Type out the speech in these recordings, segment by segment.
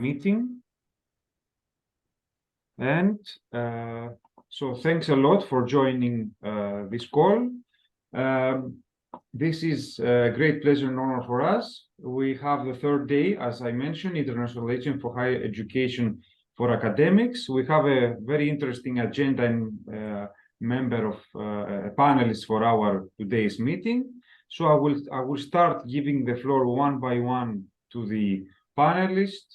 meeting. And so thanks a lot for joining this call. This is a great pleasure and honor for us. We have the third day, as I mentioned, Internationalization for Higher Education for Academics. We have a very interesting agenda and member of panelists for our today's meeting. So I will start giving the floor one by one to the panelists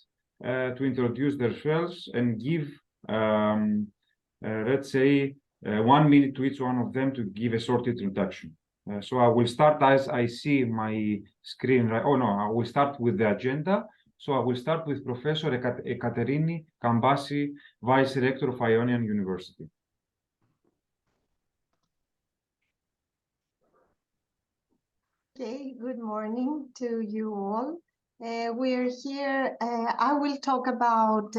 to introduce themselves and give, let's say, 1 minute to each one of them to give a short introduction. So I will start as I see my screen. Right? Oh no, I will start with the agenda. So I will start with Professor Ekaterini Kambasi, Vice Rector of Ionian University. Okay, good morning to you all. We're here. I will talk about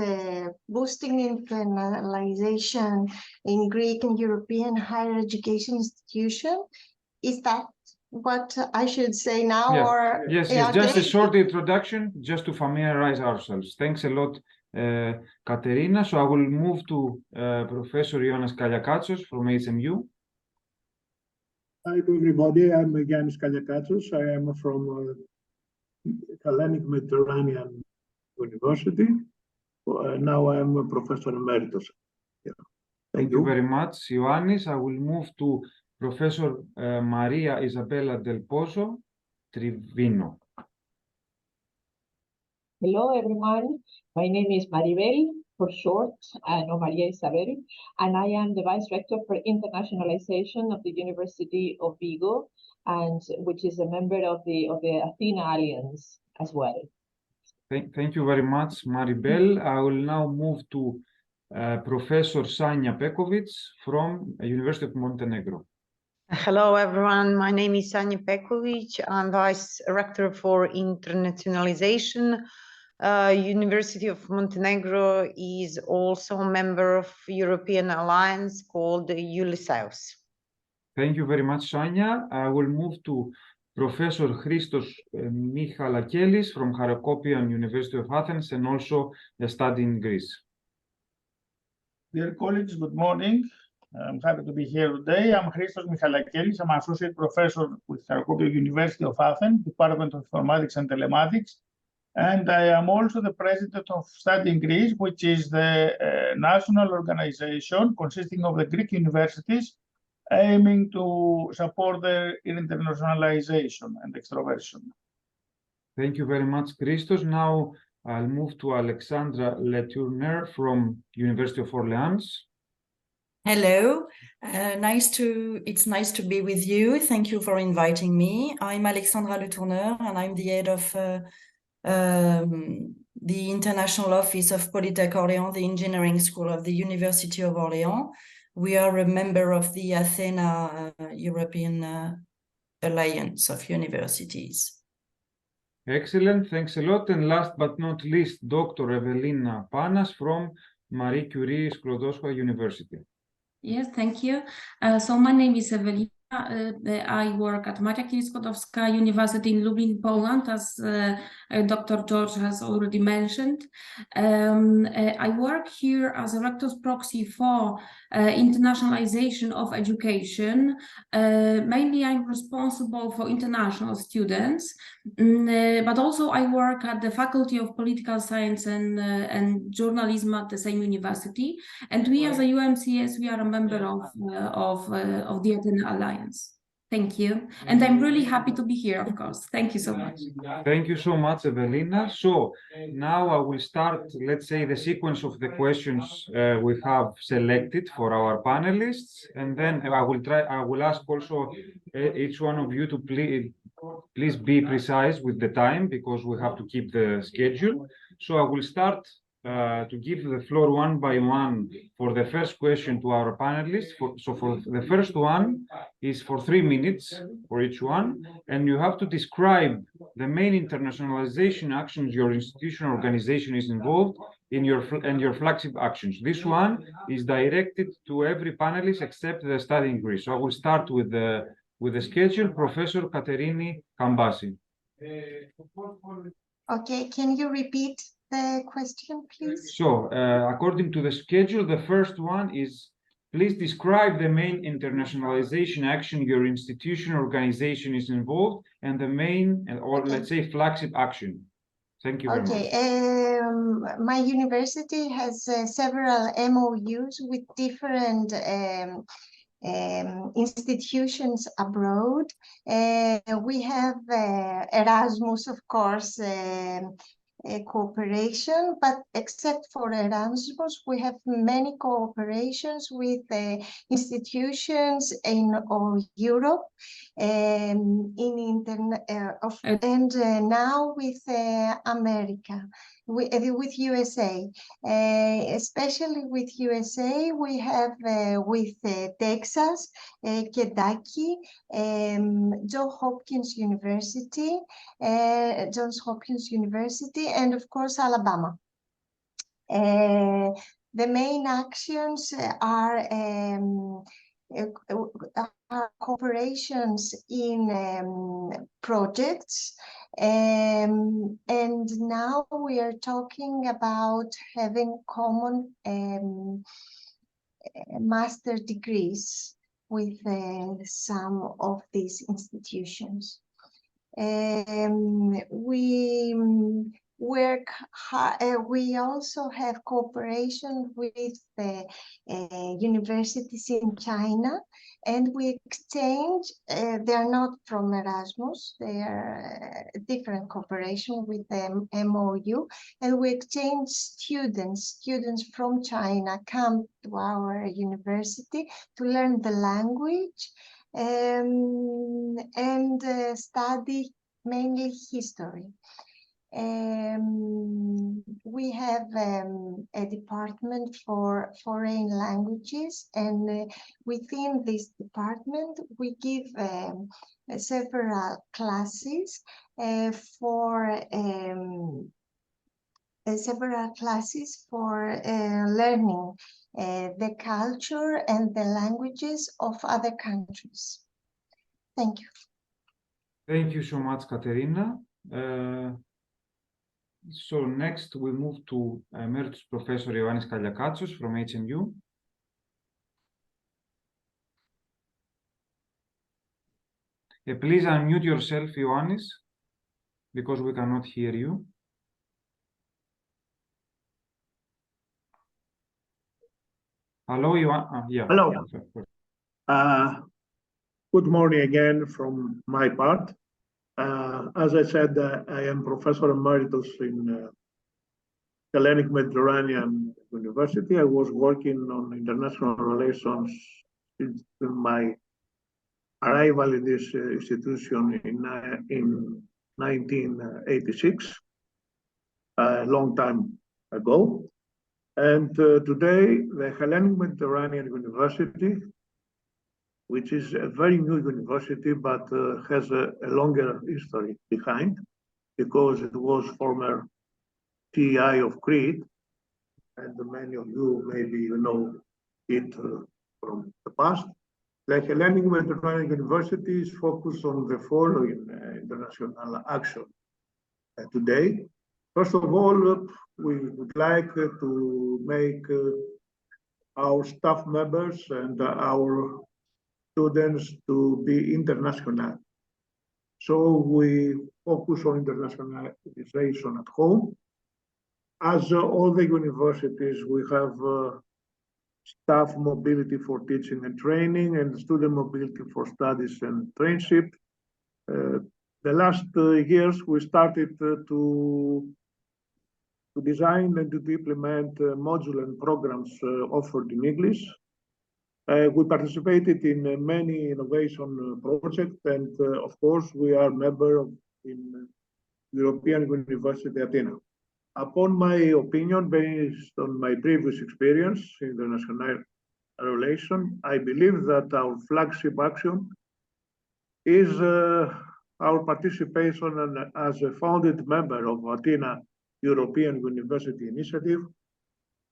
boosting internalization in Greek and European higher education institution. Is that what I should say now? Yes, or yes, yeah, just okay. a short introduction, just to familiarize ourselves. Thanks a lot, Katerina. So I will move to Professor Ioannis Kaliakatsos from HMU. Hi to everybody, I'm Giannis Kaliakatsos. I am from Hellenic Mediterranean University. Now I am a Professor Emeritus. Yeah. Thank you very much, Ioannis. I will move to Professor Maria Isabella Del Pozo, Trivino. Hello, everyone. My name is Maribel, for short, no Maria Isabel, and I am the Vice Rector for Internationalization of the University of Vigo, and which is a member of the ATHENA Alliance as well. Thank you very much, Maribel. I will now move to Professor Sanja Pekovic from University of Montenegro. Hello, everyone. My name is Sanja Pekovic. I'm Vice Rector for Internationalization. University of Montenegro is also a member of European Alliance called ULISEUS. Thank you very much, Sanja. I will move to Professor Christos Michalakelis from Harakopian University of Athens and also a study in Greece. Dear colleagues, good morning. I'm happy to be here today. I'm Christos Michalakelis. I'm Associate Professor with Harakopian University of Athens, Department of Informatics and Telematics. And I am also the president of Study in Greece, which is the national organization consisting of the Greek universities aiming to support their internationalization and extroversion. Thank you very much, Christos. Now I'll move to Alexandra Letourneau from University of Orleans. Hello, it's nice to be with you. Thank you for inviting me. I'm Alexandra Letourneau, and I'm the head of the International Office of Polytech Orléans, the engineering school of the University of Orléans. We are a member of the ATHENA European Alliance of Universities. Excellent, thanks a lot. And last but not least, Dr. Evelina Panas from Marie Curie Skłodowska University. Yes, thank you. So my name is Evelina. I work at Maria Curie Skłodowska University in Lublin, Poland, as Dr. George has already mentioned. I work here as a rector's proxy for internationalization of education. Mainly I'm responsible for international students, but also I work at the Faculty of Political Science and Journalism at the same university. And we as a UMCS, we are a member of the ATHENA Alliance. Thank you. And I'm really happy to be here, of course. Thank you so much. Thank you so much, Evelina. So now I will start, let's say, the sequence of the questions we have selected for our panelists. And then I will ask also each one of you to please be precise with the time because we have to keep the schedule. So I will start to give the floor one by one for the first question to our panelists. So for the first one is for 3 minutes for each one, and you have to describe the main internationalization actions your institution or organization is involved in your flagship actions. This one is directed to every panelist except the study in Greece. So I will start with the schedule. Professor Katerini Kambasi. Okay, can you repeat the question, please? So, according to the schedule, the first one is, please describe the main internationalization action your institution or organization is involved and the main, or let's say flagship action. Thank you very much. My university has several MOUs with different institutions abroad. We have Erasmus, of course, cooperation, but except for Erasmus, we have many cooperations with institutions in all Europe, and now with America, with USA, especially with USA. We have with Texas, Kentucky, Johns Hopkins University, and of course Alabama. The main actions are cooperations in projects, and now we are talking about having common master degrees with some of these institutions. We work hard. We also have cooperation with the universities in China, and we exchange. They are not from Erasmus. They are different cooperation with the MOU, and we exchange students. Students from China come to our university to learn the language and study mainly history. We have a department for foreign languages, and within this department we give several classes for learning the culture and the languages of other countries. Thank you. Thank you so much, Katerina. So next we move to Emeritus Professor Ioannis Kaliakatsos from HMU. Please unmute yourself, Ioannis, because we cannot hear you. Hello, Ioannis. Yeah. Hello. Good morning again from my part. As I said, I am Professor Emeritus in Hellenic Mediterranean University. I was working on international relations since my arrival in this institution in 1986, a long time ago. And today, the Hellenic Mediterranean University, which is a very new university, but has a longer history behind, because it was former TI of Crete, and many of you maybe know it from the past. The Hellenic Mediterranean University is focused on the following international action today. First of all, we would like to make our staff members and our students to be international. So we focus on internationalization at home. As all the universities, we have staff mobility for teaching and training and student mobility for studies and traineeship. The last years, we started to design and to implement modules and programs offered in English. We participated in many innovation projects, and of course, we are a member in European University Athena. Upon my opinion, based on my previous experience in international relations, I believe that our flagship action is our participation as a founded member of ATHENA European University Initiative,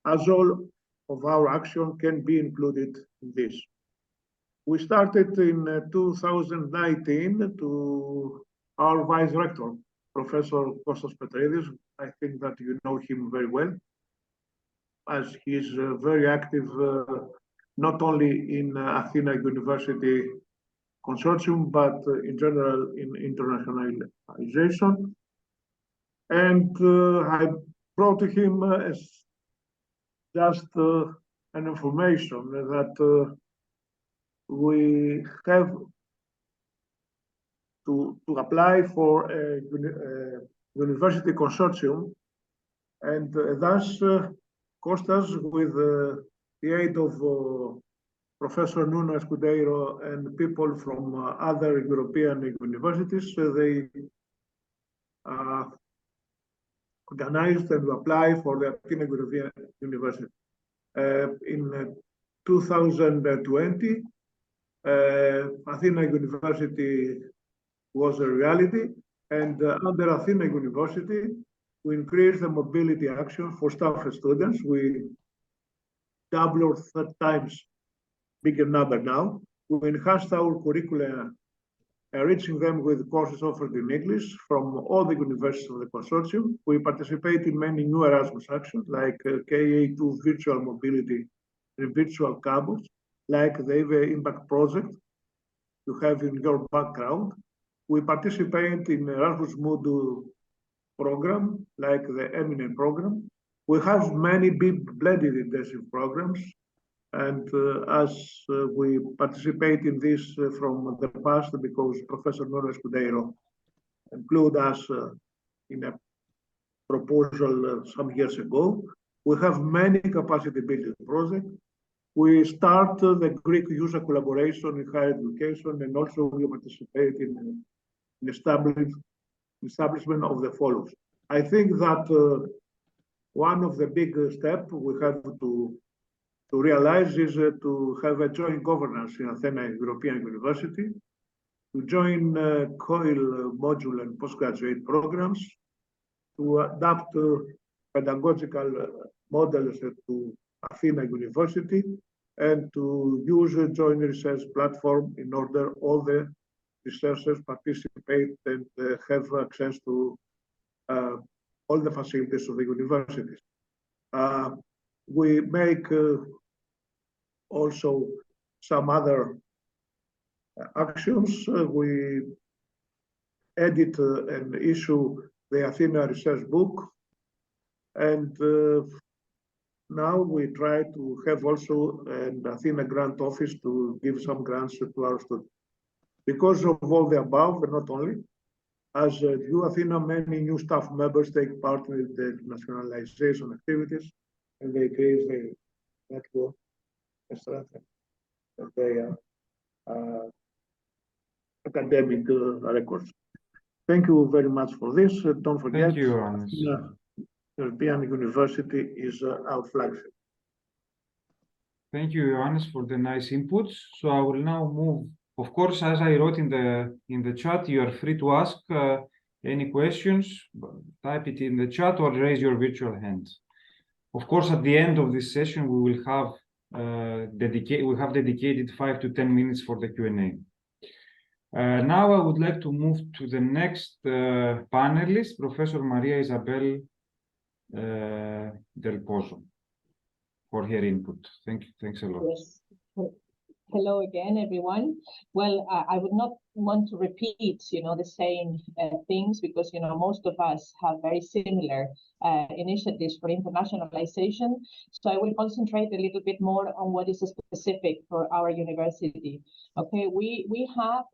as all of our action can be included in this. We started in 2019 to our Vice Rector, Professor Kostas Petridis. I think that you know him very well, as he is very active not only in Athena University Consortium, but in general in internationalization. And I brought to him as just an information that we have to apply for a university consortium, and thus Kostas, with the aid of Professor Nuno Escudeiro and people from other European universities, they organized and applied for the Athena European University. In 2020, Athena University was a reality, and under Athena University, we increased the mobility action for staff and students. We double or 3 times bigger number now. We enhanced our curricula, enriching them with courses offered in English from all the universities of the consortium. We participate in many new Erasmus actions, like KA2 virtual mobility and virtual campus, like the EVA Impact project you have in your background. We participate in Erasmus Moodle program, like the Eminent program. We have many big blended intensive programs, and as we participate in this from the past, because Professor Nuno Escudeiro included us in a proposal some years ago, we have many capacity building projects. We start the Greek user collaboration in higher education, and also we participate in establishment of the follows. I think that one of the big steps we have to realize is to have a joint governance in Athena European University, to join COIL module and postgraduate programs, to adapt pedagogical models to Athena University, and to use a joint research platform in order all the researchers participate and have access to all the facilities of the universities. We make also some other actions. We edit and issue the Athena Research Book, and now we try to have also an Athena Grant Office to give some grants to our students. Because of all the above, but not only, as you Athena, many new staff members take part in the internationalization activities, and they increase the network and strengthen their academic records. Thank you very much for this. Don't forget, Thank you, Ioannis. European University is our flagship. Thank you, Ioannis, for the nice inputs. So I will now move. Of course, as I wrote in the chat, you are free to ask any questions. Type it in the chat or raise your virtual hand. Of course, at the end of this session, we will have dedicated 5 to 10 minutes for the Q&A. Now I would like to move to the next panelist, Professor Maria Isabel Del Pozo, for her input. Thanks a lot. Yes. Hello again, everyone. Well, I would not want to repeat, the same things, because, most of us have very similar initiatives for internationalization. So I will concentrate a little bit more on what is specific for our university. Okay, we have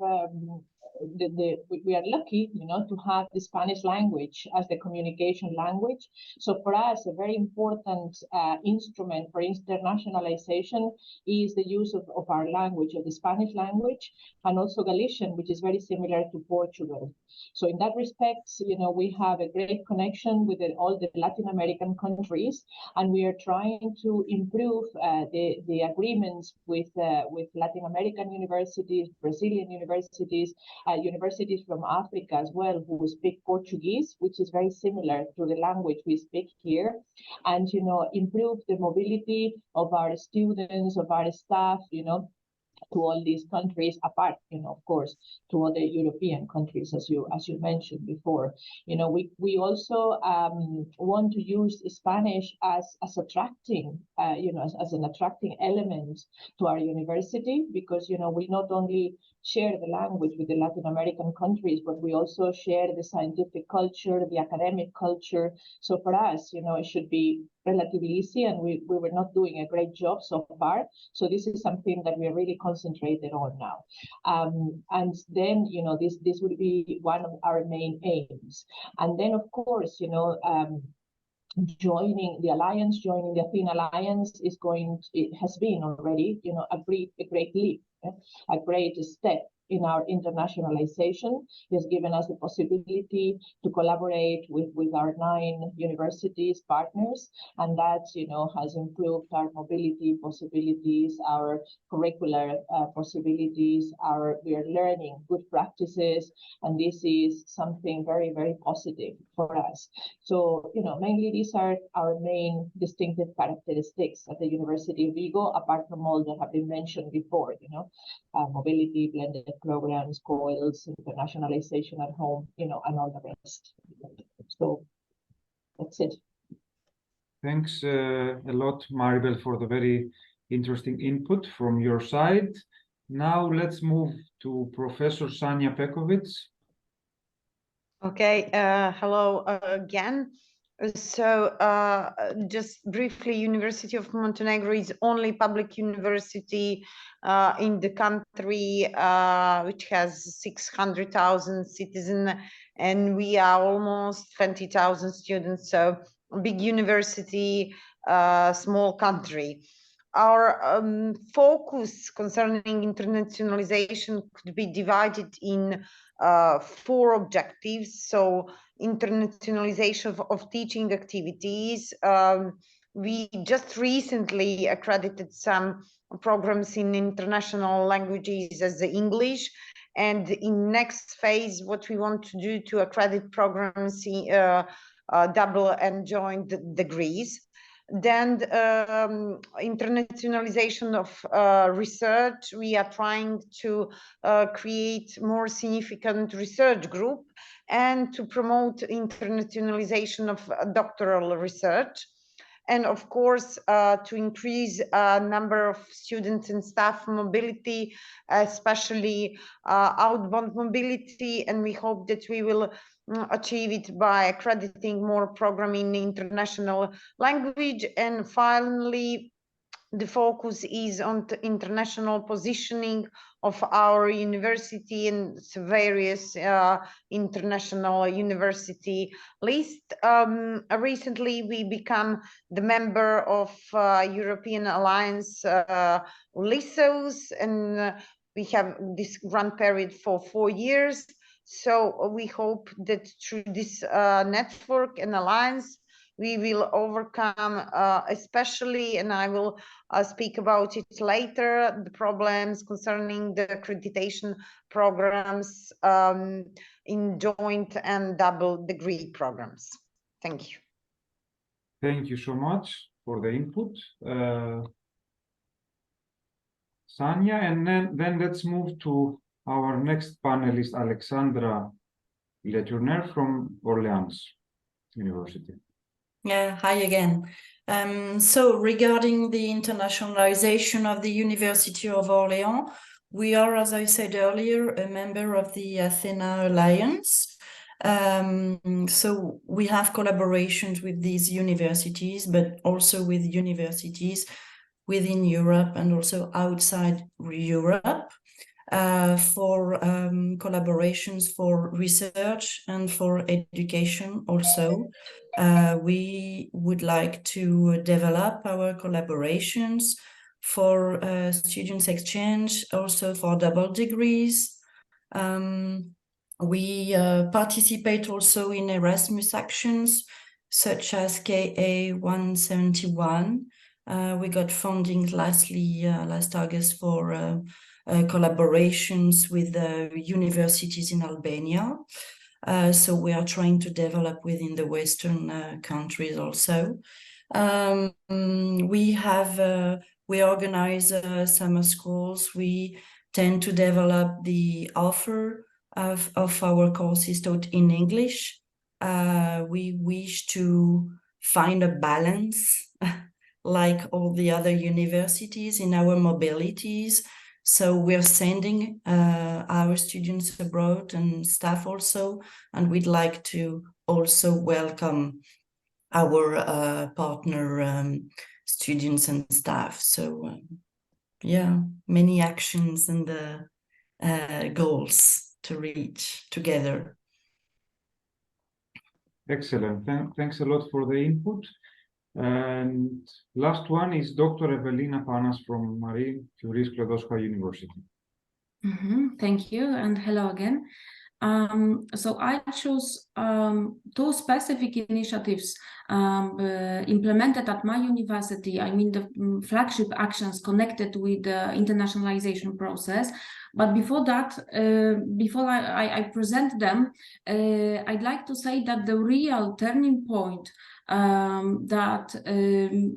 we are lucky, to have the Spanish language as the communication language. So for us, a very important instrument for internationalization is the use of our language, of the Spanish language, and also Galician, which is very similar to Portugal. So in that respect, we have a great connection with all the Latin American countries, and we are trying to improve the agreements with Latin American universities, Brazilian universities, universities from Africa as well, who speak Portuguese, which is very similar to the language we speak here, and improve the mobility of our students, of our staff, to all these countries, apart, of course, to other European countries, as you mentioned before. We also want to use Spanish as attracting, as an attracting element to our university, because we not only share the language with the Latin American countries, but we also share the scientific culture, the academic culture. So for us, it should be relatively easy, and we were not doing a great job so far. So this is something that we are really concentrated on now. And then, this would be one of our main aims. And then, of course, joining the alliance, joining the ATHENA Alliance it has been already, a great leap, a great step in our internationalization. It has given us the possibility to collaborate with our 9 universities partners, and that has improved our mobility possibilities, our curricular possibilities. We are learning good practices, and this is something very, very positive for us. So mainly these are our main distinctive characteristics at the University of Vigo, apart from all that have been mentioned before. Mobility, blended programs, COILs, internationalization at home, and all the rest. So that's it. Thanks a lot, Maribel, for the very interesting input from your side. Now let's move to Professor Sanja Pekovic. Okay, hello again. So just briefly, University of Montenegro is only public university in the country which has 600,000 citizens, and we are almost 20,000 students. So big university, small country. Our focus concerning internationalization could be divided in 4 objectives. So internationalization of teaching activities. We just recently accredited some programs in international languages as the English, and in next phase, what we want to do to accredit programs in double and joint degrees. Then internationalization of research. We are trying to create more significant research group and to promote internationalization of doctoral research. And of course, to increase number of students and staff mobility, especially outbound mobility. And we hope that we will achieve it by accrediting more programming in international language. And finally, the focus is on the international positioning of our university and various international university list. Recently, we become the member of European Alliance LISOs, and we have this grant period for 4 years. So we hope that through this network and alliance, we will overcome, especially, and I will speak about it later, the problems concerning the accreditation programs in joint and double degree programs. Thank you. Thank you so much for the input, Sanja. And then let's move to our next panelist, Alexandra Letourneau from Orleans University. Yeah, hi again. So regarding the internationalization of the University of Orleans, we are, as I said earlier, a member of the ATHENA Alliance. So we have collaborations with these universities, but also with universities within Europe and also outside Europe. For collaborations for research and for education also. We would like to develop our collaborations for students exchange, also for double degrees. We participate also in Erasmus actions, such as KA 171. We got funding last August for collaborations with universities in Albania. So we are trying to develop within the Western countries also. We have We organize summer schools. We tend to develop the offer of our courses taught in English. We wish to find a balance like all the other universities in our mobilities. So we're sending our students abroad and staff also, and we'd like to also welcome our partner students and staff. So yeah, many actions and goals to reach together. Excellent. Thanks a lot for the input. And last one is Dr. Evelina Panas from Marie Curie Skłodowska University. Thank you, and hello again. So I chose two specific initiatives implemented at my university. I mean, the flagship actions connected with the internationalization process. But before that, before I present them, I'd like to say that the real turning point that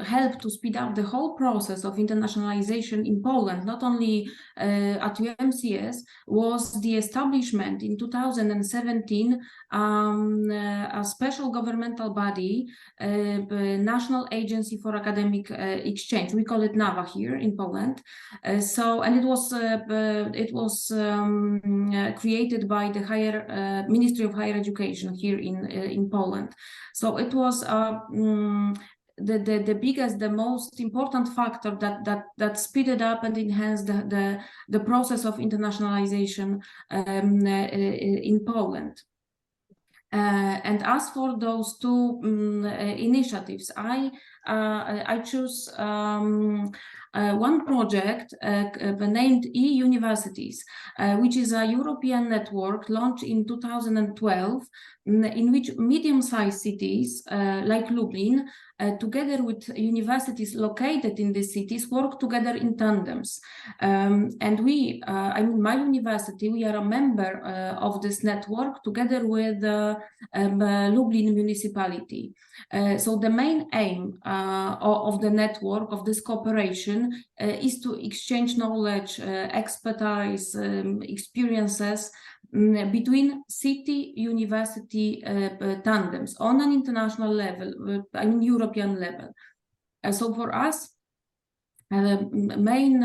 helped to speed up the whole process of internationalization in Poland, not only at UMCS, was the establishment in 2017 a special governmental body, National Agency for Academic Exchange. We call it NAWA here in Poland. And it was created by the Ministry of Higher Education here in Poland. So it was the biggest, the most important factor that speeded up and enhanced the process of internationalization in Poland. And as for those two initiatives, I choose one project named e-Universities, which is a European network launched in 2012, in which medium-sized cities like Lublin, together with universities located in these cities, work together in tandems. And we, I mean, my university, we are a member of this network together with Lublin municipality. So the main aim of the network, of this cooperation, is to exchange knowledge, expertise, experiences between city-university tandems on an international level, I mean European level. So for us, the main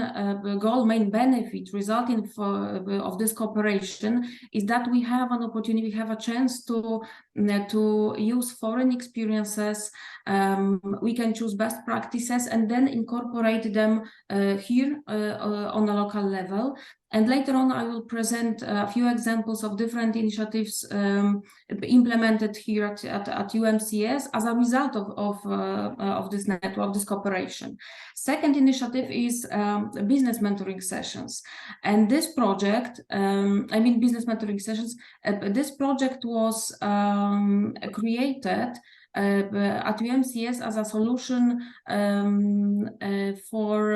goal, main benefit resulting of this cooperation is that we have an opportunity, we have a chance to use foreign experiences. We can choose best practices and then incorporate them here on a local level. And later on, I will present a few examples of different initiatives implemented here at UMCS as a result of this network, of this cooperation. Second initiative is business mentoring sessions. And this project, I mean business mentoring sessions, this project was created at UMCS as a solution for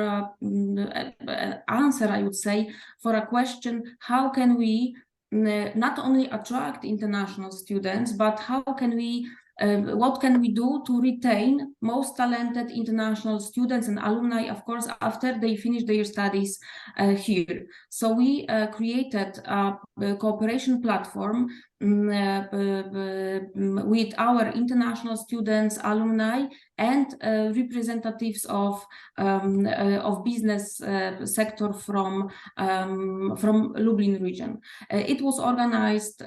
answer, I would say, for a question: how can we not only attract international students, but how can we what can we do to retain most talented international students and alumni, of course, after they finish their studies here? So we created a cooperation platform with our international students, alumni, and representatives of business sector from Lublin region. It was organized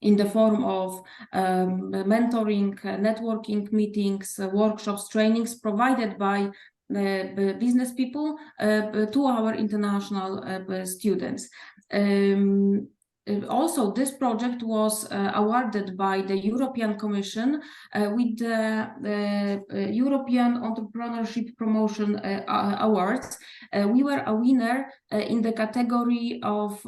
in the form of mentoring, networking meetings, workshops, trainings provided by business people to our international students. Also, this project was awarded by the European Commission with the European Entrepreneurship Promotion Awards. We were a winner in the category of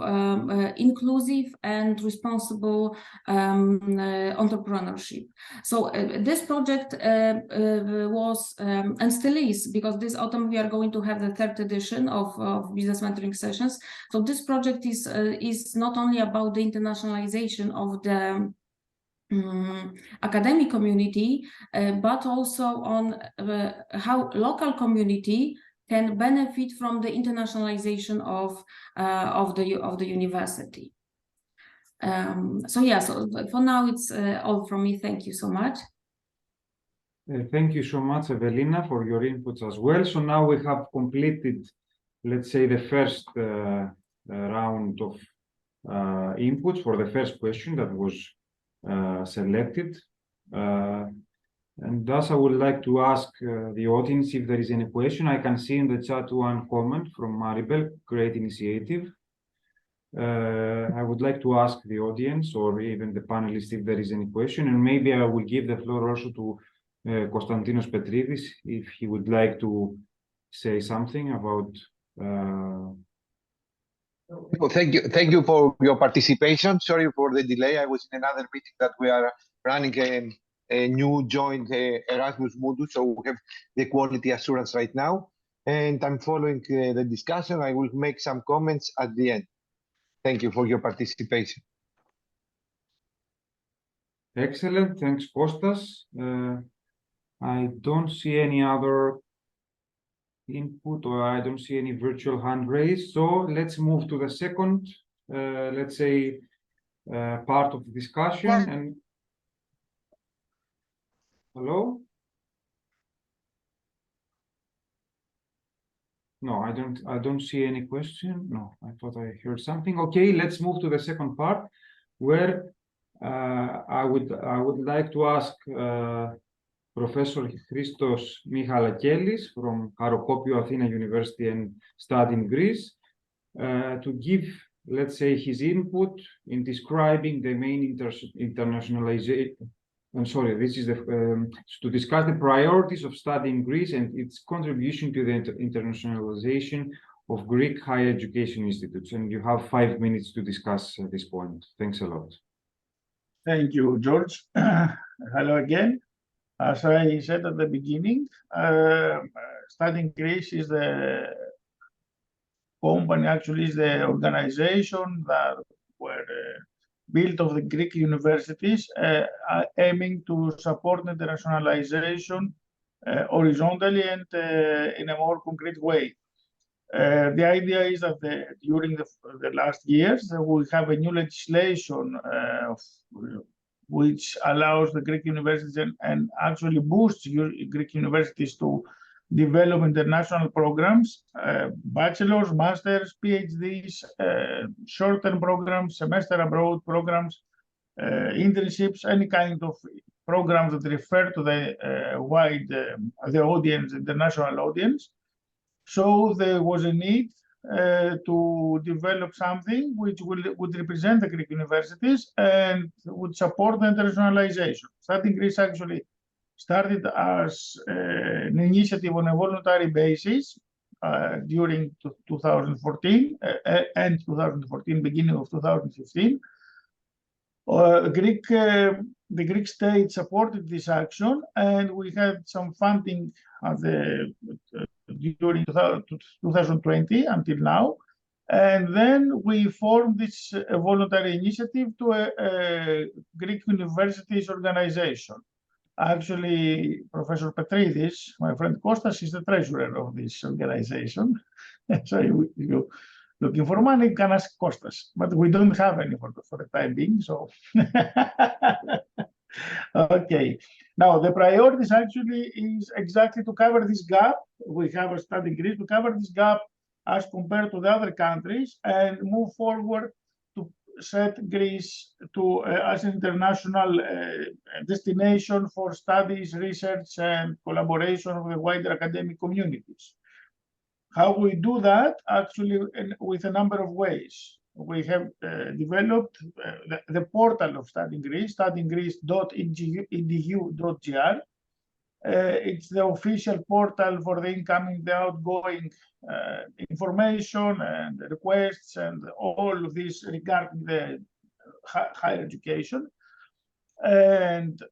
inclusive and responsible entrepreneurship. So this project was and still is, because this autumn we are going to have the third edition of business mentoring sessions. So this project is not only about the internationalization of the academic community, but also on how local community can benefit from the internationalization of the university. So for now it's all from me. Thank you so much. Thank you so much, Evelina, for your inputs as well. So now we have completed, let's say, the first round of inputs for the first question that was selected. And thus I would like to ask the audience if there is any question. I can see in the chat one comment from Maribel, great initiative. I would like to ask the audience or even the panelists if there is any question, and maybe I will give the floor also to Konstantinos Petridis if he would like to say something about. Well, thank you for your participation. Sorry for the delay. I was in another meeting that we are running a new joint Erasmus module, so we have the quality assurance right now. And I'm following the discussion. I will make some comments at the end. Thank you for your participation. Excellent. Thanks, Kostas. I don't see any other input, or I don't see any virtual hand raised. So let's move to the second, let's say, part of the discussion. And hello? No, I don't see any question. No, I thought I heard something. Okay, let's move to the second part, where I would like to ask Professor Christos Michalakelis from Harokopio Athena University and study in Greece to give, let's say, his input in describing the main internationalization. I'm sorry, this is to discuss the priorities of studying Greece and its contribution to the internationalization of Greek higher education institutes. And you have 5 minutes to discuss this point. Thanks a lot. Thank you, George. Hello again. As I said at the beginning, Studying Greece is the company, actually is the organization that were built of the Greek universities, aiming to support internationalization horizontally and in a more concrete way. The idea is that during the last years, we have a new legislation which allows the Greek universities and actually boosts Greek universities to develop international programs, bachelor's, master's, PhDs, short-term programs, semester abroad programs, internships, any kind of programs that refer to the the audience, international audience. So there was a need to develop something which would represent the Greek universities and would support the internationalization. Studying Greece actually started as an initiative on a voluntary basis during 2014 and 2014, beginning of 2015. The Greek state supported this action, and we had some funding at during 2020 until now. And then we formed this voluntary initiative to a Greek universities organization. Actually, Professor Petridis, my friend Kostas, is the treasurer of this organization. So you looking for money, you can ask Kostas, but we don't have any for the time being, so. Okay, now the priorities actually is exactly to cover this gap. We have a Studying Greece to cover this gap as compared to the other countries and move forward to set Greece to as an international destination for studies, research, and collaboration with the wider academic communities. How we do that? Actually, with a number of ways. We have developed the portal of Studying Greece, studyinggreece.edu.gr. It's the official portal for the incoming, the outgoing information and requests and all of this regarding the higher education. And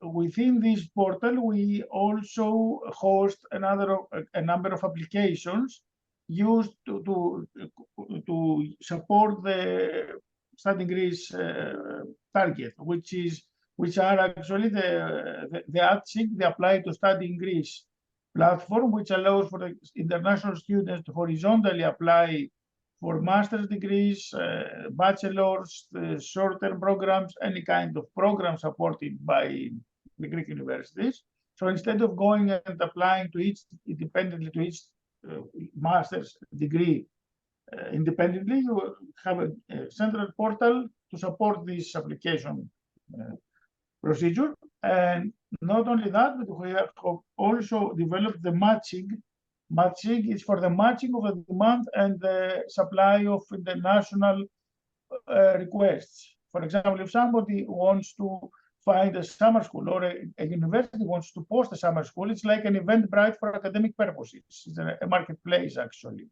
within this portal, we also host a number of applications used to support the Studying Greece target, which are actually the ATHENA, the Apply to Study in Greece platform, which allows for the international students to horizontally apply for master's degrees, bachelor's, short-term programs, any kind of program supported by the Greek universities. So instead of going and applying to each independently to each master's degree independently, you have a central portal to support this application procedure. And not only that, but we have also developed the matching. Matching is for the matching of the demand and the supply of international requests. For example, if somebody wants to find a summer school or a university wants to post a summer school, it's like an Eventbrite for academic purposes. It's a marketplace, actually.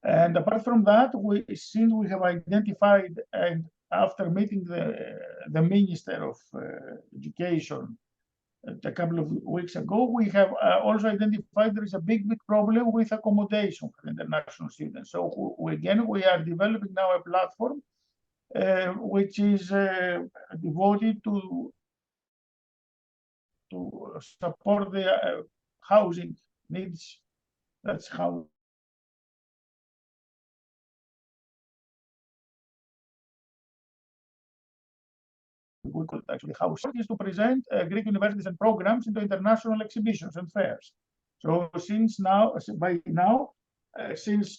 And apart from that, since we have identified, and after meeting the Minister of Education a couple of weeks ago, we have also identified there is a big problem with accommodation for international students. So we are developing now a platform which is devoted to support the housing needs. That's how we could actually house is to present Greek universities and programs into international exhibitions and fairs. So since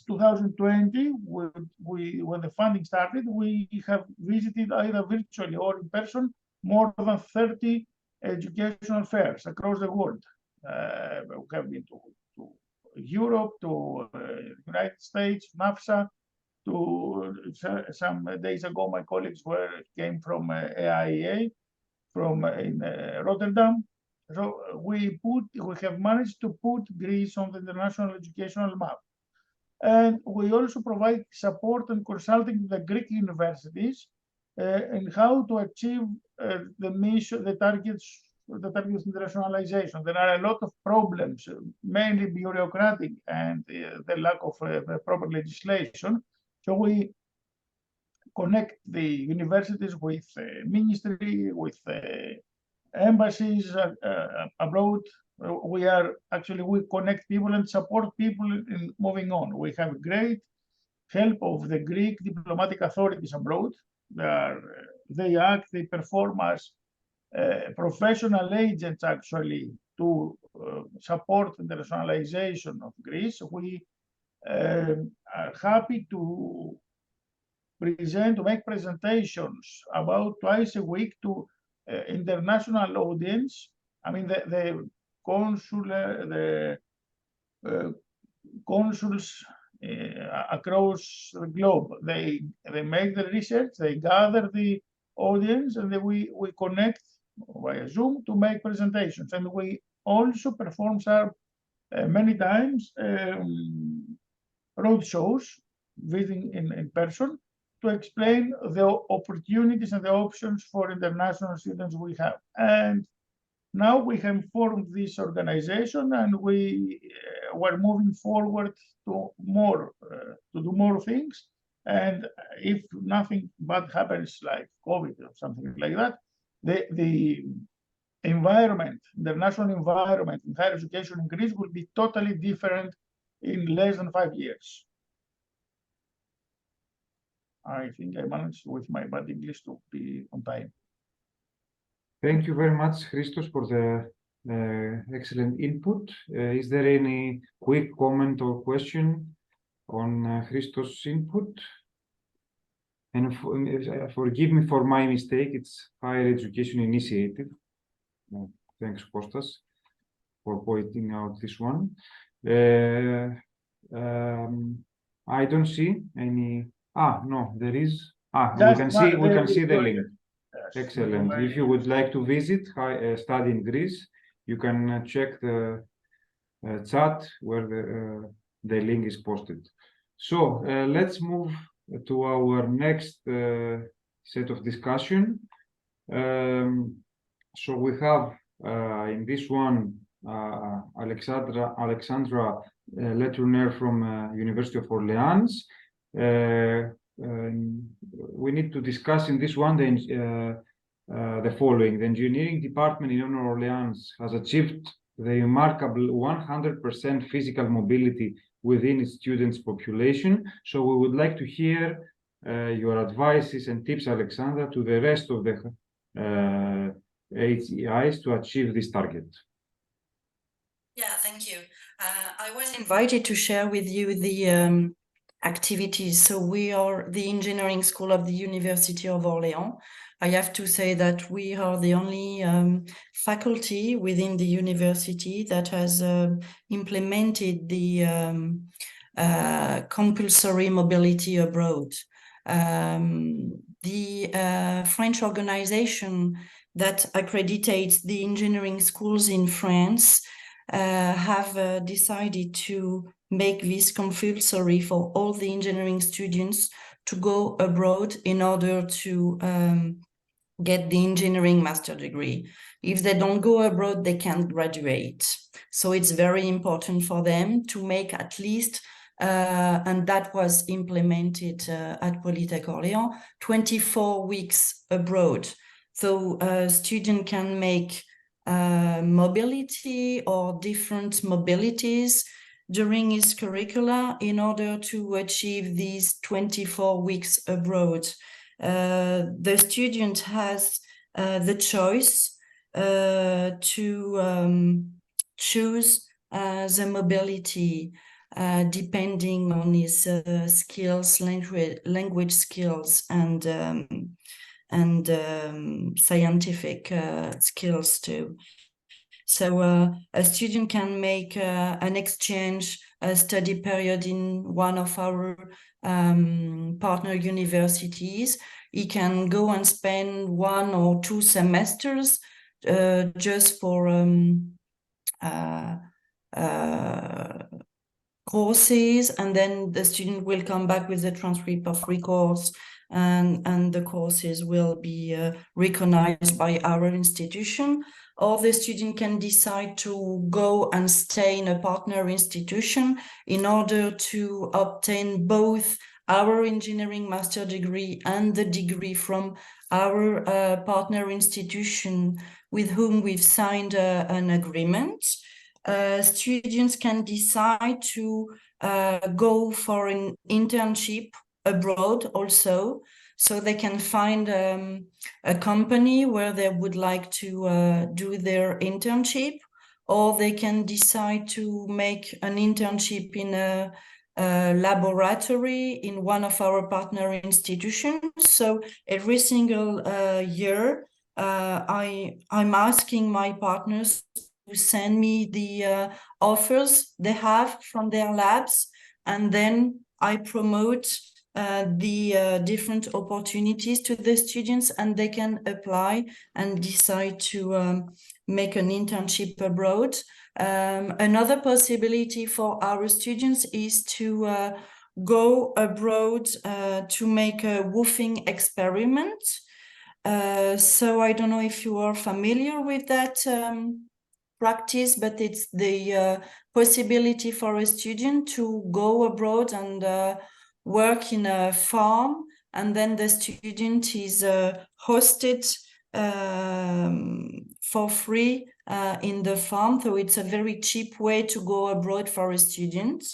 2020, when the funding started, we have visited either virtually or in person more than 30 educational fairs across the world. We have been to Europe, to United States, NAFSA. Some days ago, my colleagues came from AIEA, from in Rotterdam. So we have managed to put Greece on the international educational map. And we also provide support and consulting to the Greek universities in how to achieve the mission, the targets of internationalization. There are a lot of problems, mainly bureaucratic and the lack of proper legislation. So we connect the universities with ministry, with embassies abroad. We connect people and support people in moving on. We have great help of the Greek diplomatic authorities abroad. They perform as professional agents actually to support internationalization of Greece. We are happy to make presentations about twice a week to international audience. I mean, the consuls across the globe, they make the research, they gather the audience, and then we connect via Zoom to make presentations. And we also perform many times road shows, visiting in person, to explain the opportunities and the options for international students we have. And now we have formed this organization, and we were moving forward to do more things. And if nothing bad happens, like COVID or something like that, the environment, the national environment in higher education in Greece will be totally different in less than 5 years. I think I managed with my bad English to be on time. Thank you very much, Christos, for the excellent input. Is there any quick comment or question on Christos' input? And forgive me for my mistake, it's Higher Education Initiative. Thanks, Kostas, for pointing out this one. I don't see any. No, there is. We can see the link. Excellent. If you would like to visit Study in Greece, you can check the chat where the link is posted. So let's move to our next set of discussion. So we have in this one Alexandra Letourneau from University of Orleans. We need to discuss in this one the following. The engineering department in Orleans has achieved the remarkable 100% physical mobility within its students' population. So we would like to hear your advices and tips, Alexandra, to the rest of the HEIs to achieve this target. Yeah, thank you. I was invited to share with you the activities. So we are the engineering school of the University of Orléans. I have to say that we are the only faculty within the university that has implemented the compulsory mobility abroad. The French organization that accreditates the engineering schools in France have decided to make this compulsory for all the engineering students to go abroad in order to get the engineering master degree. If they don't go abroad, they can't graduate. So it's very important for them to make at least, and that was implemented at Polytech Orléans, 24 weeks abroad. So a student can make mobility or different mobilities during his curricula in order to achieve these 24 weeks abroad. The student has the choice to choose the mobility depending on his skills, language skills, and scientific skills too. So a student can make an exchange study period in one of our partner universities. He can go and spend 1 or 2 semesters just for courses, and then the student will come back with the transcript of 3 courses, and the courses will be recognized by our institution. Or the student can decide to go and stay in a partner institution in order to obtain both our engineering master degree and the degree from our partner institution with whom we've signed an agreement. Students can decide to go for an internship abroad also, so they can find a company where they would like to do their internship, or they can decide to make an internship in a laboratory in one of our partner institutions. So every single year, I'm asking my partners to send me the offers they have from their labs, and then I promote the different opportunities to the students, and they can apply and decide to make an internship abroad. Another possibility for our students is to go abroad to make a woofing experiment. So I don't know if you are familiar with that practice, but it's the possibility for a student to go abroad and work in a farm, and then the student is hosted for free in the farm. So it's a very cheap way to go abroad for a student.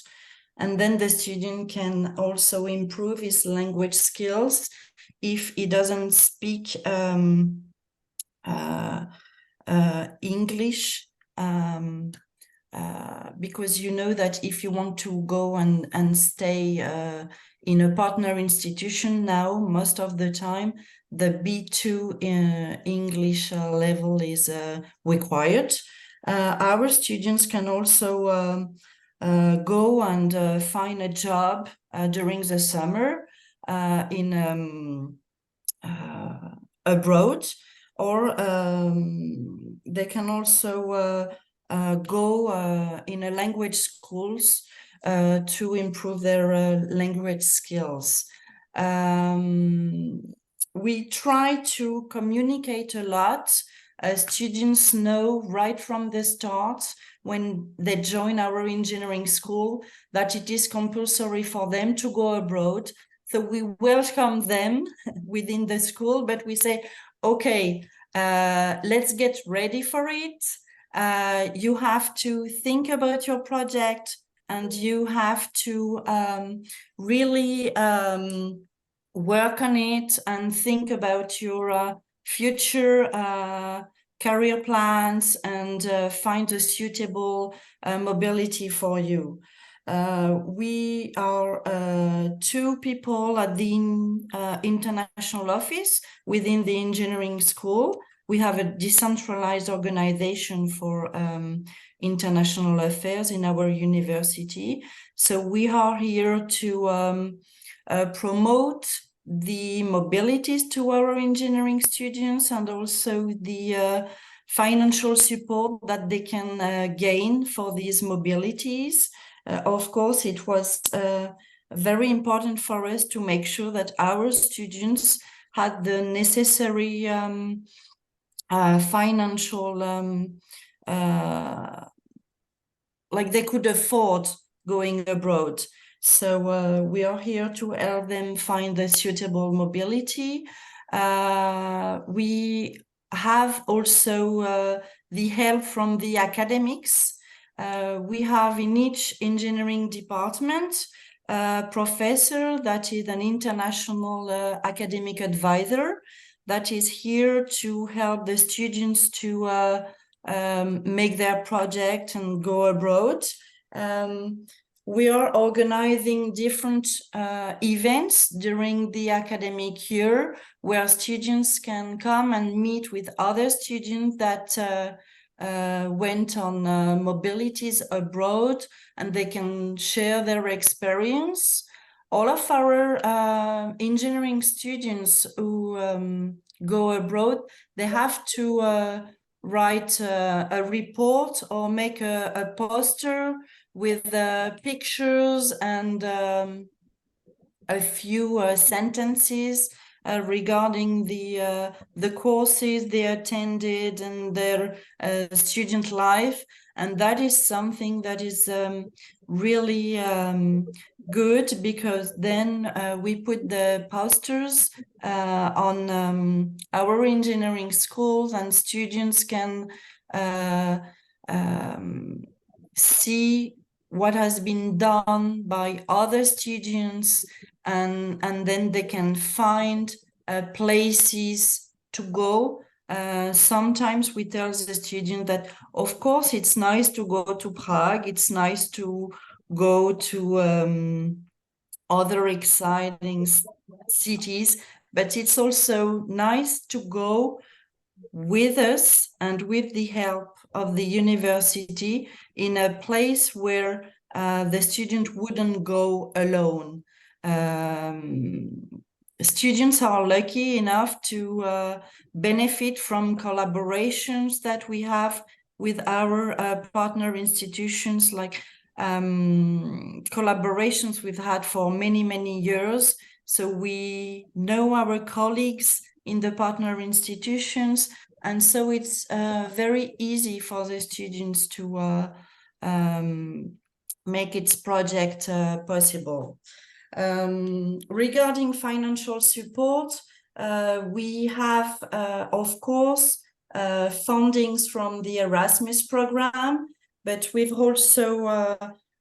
And then the student can also improve his language skills if he doesn't speak English. Because you know that if you want to go and stay in a partner institution now, most of the time, the B2 English level is required. Our students can also go and find a job during the summer in abroad, or they can also go in a language schools to improve their language skills. We try to communicate a lot. Students know right from the start when they join our engineering school that it is compulsory for them to go abroad. So we welcome them within the school, but we say, okay, let's get ready for it. you have to think about your project, and you have to really work on it and think about your future career plans and find a suitable mobility for you. We are 2 people at the international office within the engineering school. We have a decentralized organization for international affairs in our university. So we are here to promote the mobilities to our engineering students, and also the financial support that they can gain for these mobilities. Of course, it was very important for us to make sure that our students had the necessary financial, like they could afford going abroad. So we are here to help them find the suitable mobility. We have also the help from the academics. We have in each engineering department a professor that is an international academic advisor that is here to help the students to make their project and go abroad. We are organizing different events during the academic year where students can come and meet with other students that went on mobilities abroad, and they can share their experience. All of our engineering students who go abroad, they have to write a report or make a poster with pictures and a few sentences regarding the courses they attended and their student life. And that is something that is really good, because then we put the posters on our engineering schools, and students can see what has been done by other students, and then they can find places to go. Sometimes we tell the student that, of course, it's nice to go to Prague, it's nice to go to other exciting cities, but it's also nice to go with us and with the help of the university in a place where the student wouldn't go alone. Students are lucky enough to benefit from collaborations that we have with our partner institutions, like collaborations we've had for many, many years. So we know our colleagues in the partner institutions, and so it's very easy for the students to make its project possible. Regarding financial support, we have, of course, fundings from the Erasmus program, but we've also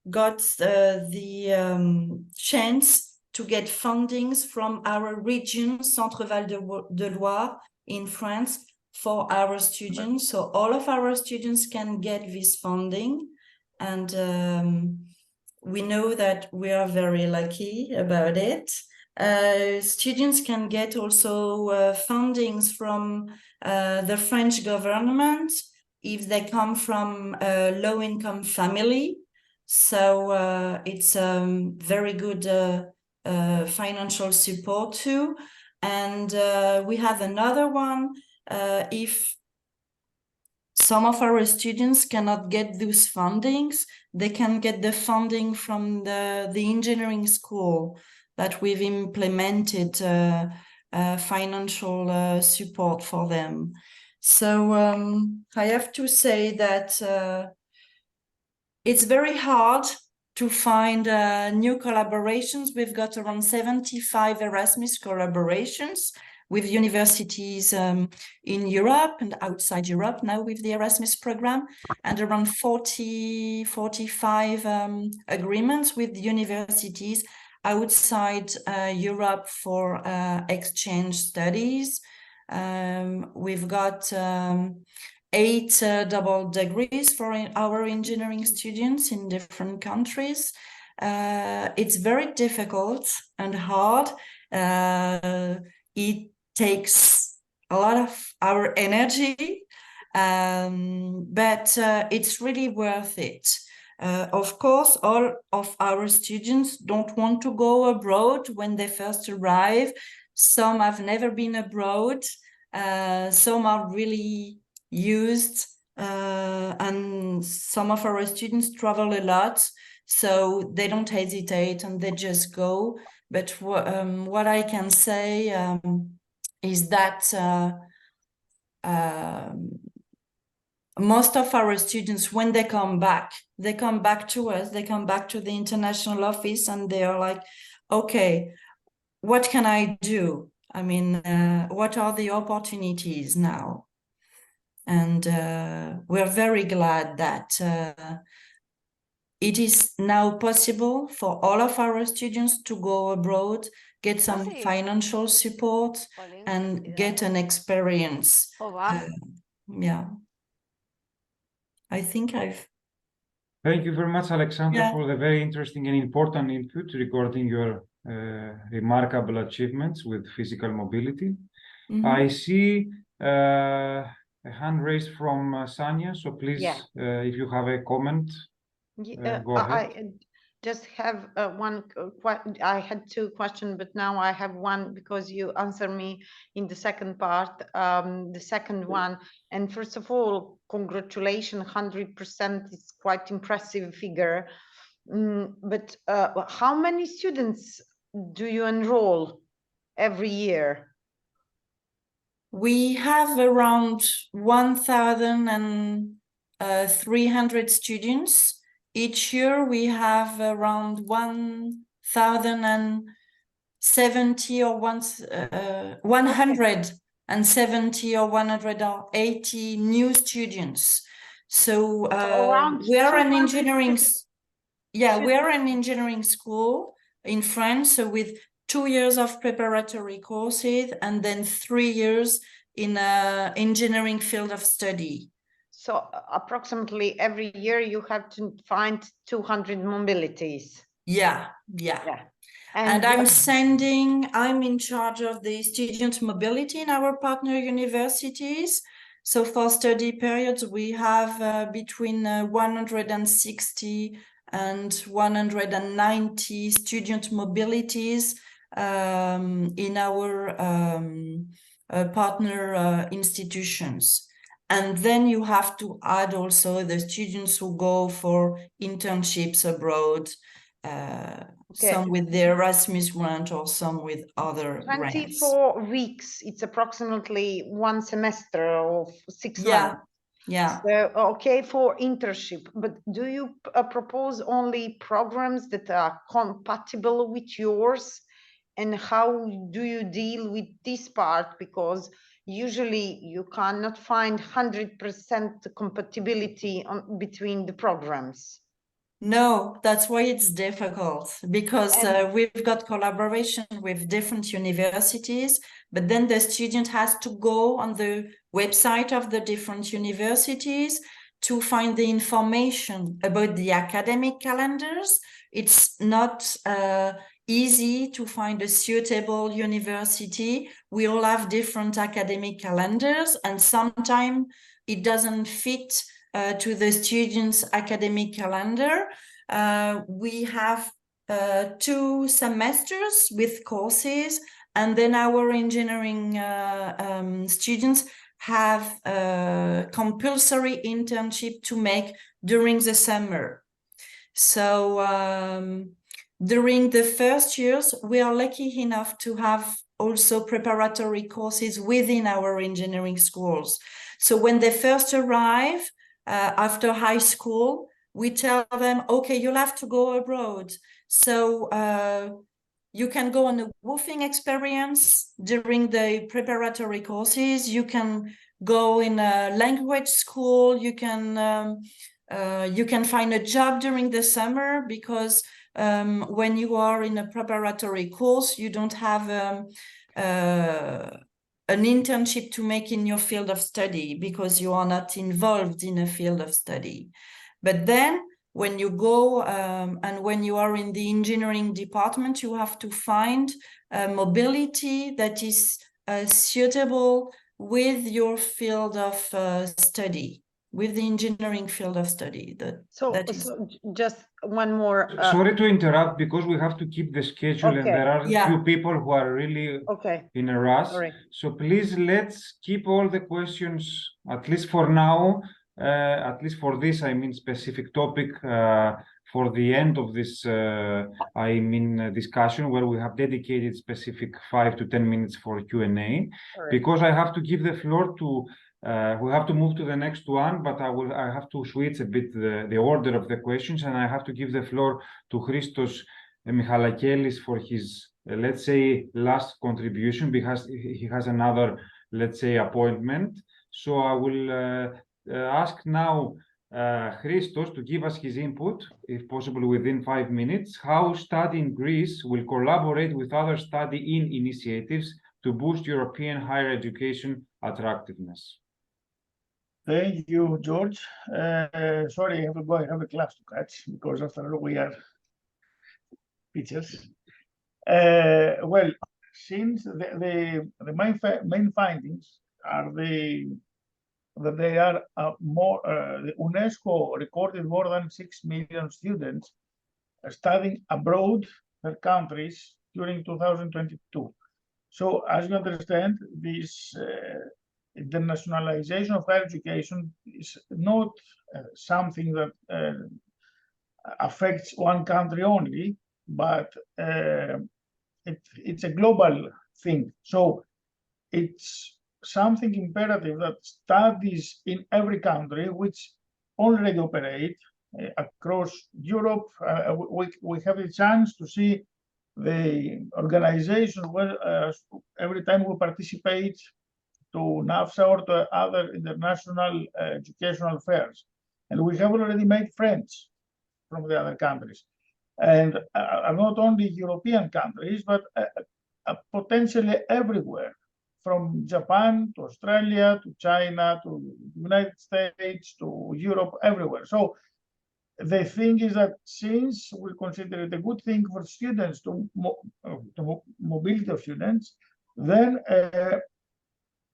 got the chance to get fundings from our region, Centre-Val de Loire in France, for our students. So all of our students can get this funding, and we know that we are very lucky about it. Students can get also fundings from the French government if they come from a low-income family. So it's very good financial support too. And we have another one, if some of our students cannot get those fundings, they can get the funding from the engineering school that we've implemented financial support for them. So I have to say that it's very hard to find new collaborations. We've got around 75 Erasmus collaborations, with universities in Europe and outside Europe now with the Erasmus program, and around 45 agreements with universities outside Europe for exchange studies. We've got 8 double degrees for our engineering students in different countries. It's very difficult and hard. It takes a lot of our energy, but it's really worth it. Of course, all of our students don't want to go abroad when they first arrive. Some have never been abroad. Some are really used, and some of our students travel a lot, so they don't hesitate and they just go. But what I can say is that most of our students, when they come back to us, they come back to the international office and they are like, okay, what can I do? I mean, what are the opportunities now? And we're very glad that it is now possible for all of our students to go abroad, get some financial support, and get an experience. Yeah. I think I've... Thank you very much, Alexandra, Yeah. for the very interesting and important input regarding your remarkable achievements with physical mobility. Mhm. I see a hand raised from Sanya, so please, if you have a comment, go ahead. I just have I had 2 questions, but now I have one because you answered me in the second part, the second one. And first of all, congratulations, 100% is quite impressive figure. But how many students do you enroll every year? We have around 1,300 students. Each year we have around 1,070 or 170 or 180 new students. So we are an engineering, we are an engineering school in France, so with 2 years of preparatory courses and then 3 years in engineering field of study. So approximately every year you have to find 200 mobilities. Yeah. And I'm in charge of the student mobility in our partner universities. So for study periods, we have between 160 and 190 student mobilities in our partner institutions. And then you have to add also the students who go for internships abroad, some with the Erasmus grant or some with other 24 weeks, it's approximately 1 semester of 6 months. Yeah. So, okay, for internship, but do you propose only programs that are compatible with yours? And how do you deal with this part? Because usually you cannot find 100% compatibility between the programs. No, that's why it's difficult, because we've got collaboration with different universities, but then the student has to go on the website of the different universities to find the information about the academic calendars. It's not easy to find a suitable university. We all have different academic calendars, and sometimes it doesn't fit to the students' academic calendar. We have 2 semesters with courses, and then our engineering students have a compulsory internship to make during the summer. So during the first years, we are lucky enough to have also preparatory courses within our engineering schools. So when they first arrive, after high school, we tell them, okay, you'll have to go abroad. So you can go on a woofing experience during the preparatory courses. You can go in a language school. You can find a job during the summer, because when you are in a preparatory course, you don't have an internship to make in your field of study, because you are not involved in a field of study. But then when you go and when you are in the engineering department, you have to find mobility that is suitable with your field of study, with the engineering field of study. So just one more. Sorry to interrupt, because we have to keep the schedule, and there are a few people who are really in a rush. So please, let's keep all the questions, at least for now, at least for this, I mean, specific topic, for the end of this, discussion, where we have dedicated specific 5 to 10 minutes for Q&A, because I have to give the floor to, we have to move to the next one, but I have to switch a bit the order of the questions, and I have to give the floor to Christos Michalakelis for his, let's say, last contribution, because he has another, let's say, appointment. So I will ask now Christos to give us his input, if possible within 5 minutes, how study in Greece will collaborate with other study-in initiatives to boost European higher education attractiveness. Thank you, George. Sorry, I have to go. I have a class to catch, because after all we are teachers. Well, since the main findings are that they are the UNESCO recorded more than 6 million students studying abroad their countries during 2022. So, as you understand, this internationalization of higher education is not something that affects one country only, but it's a global thing. So it's something imperative that studies in every country which already operate across Europe. We have a chance to see the organization where every time we participate to NAFSA or to other international educational fairs. And we have already made friends from the other countries. And not only European countries, but potentially everywhere, from Japan to Australia to China to the United States to Europe, everywhere. So the thing is that since we consider it a good thing for students to mobility of students, then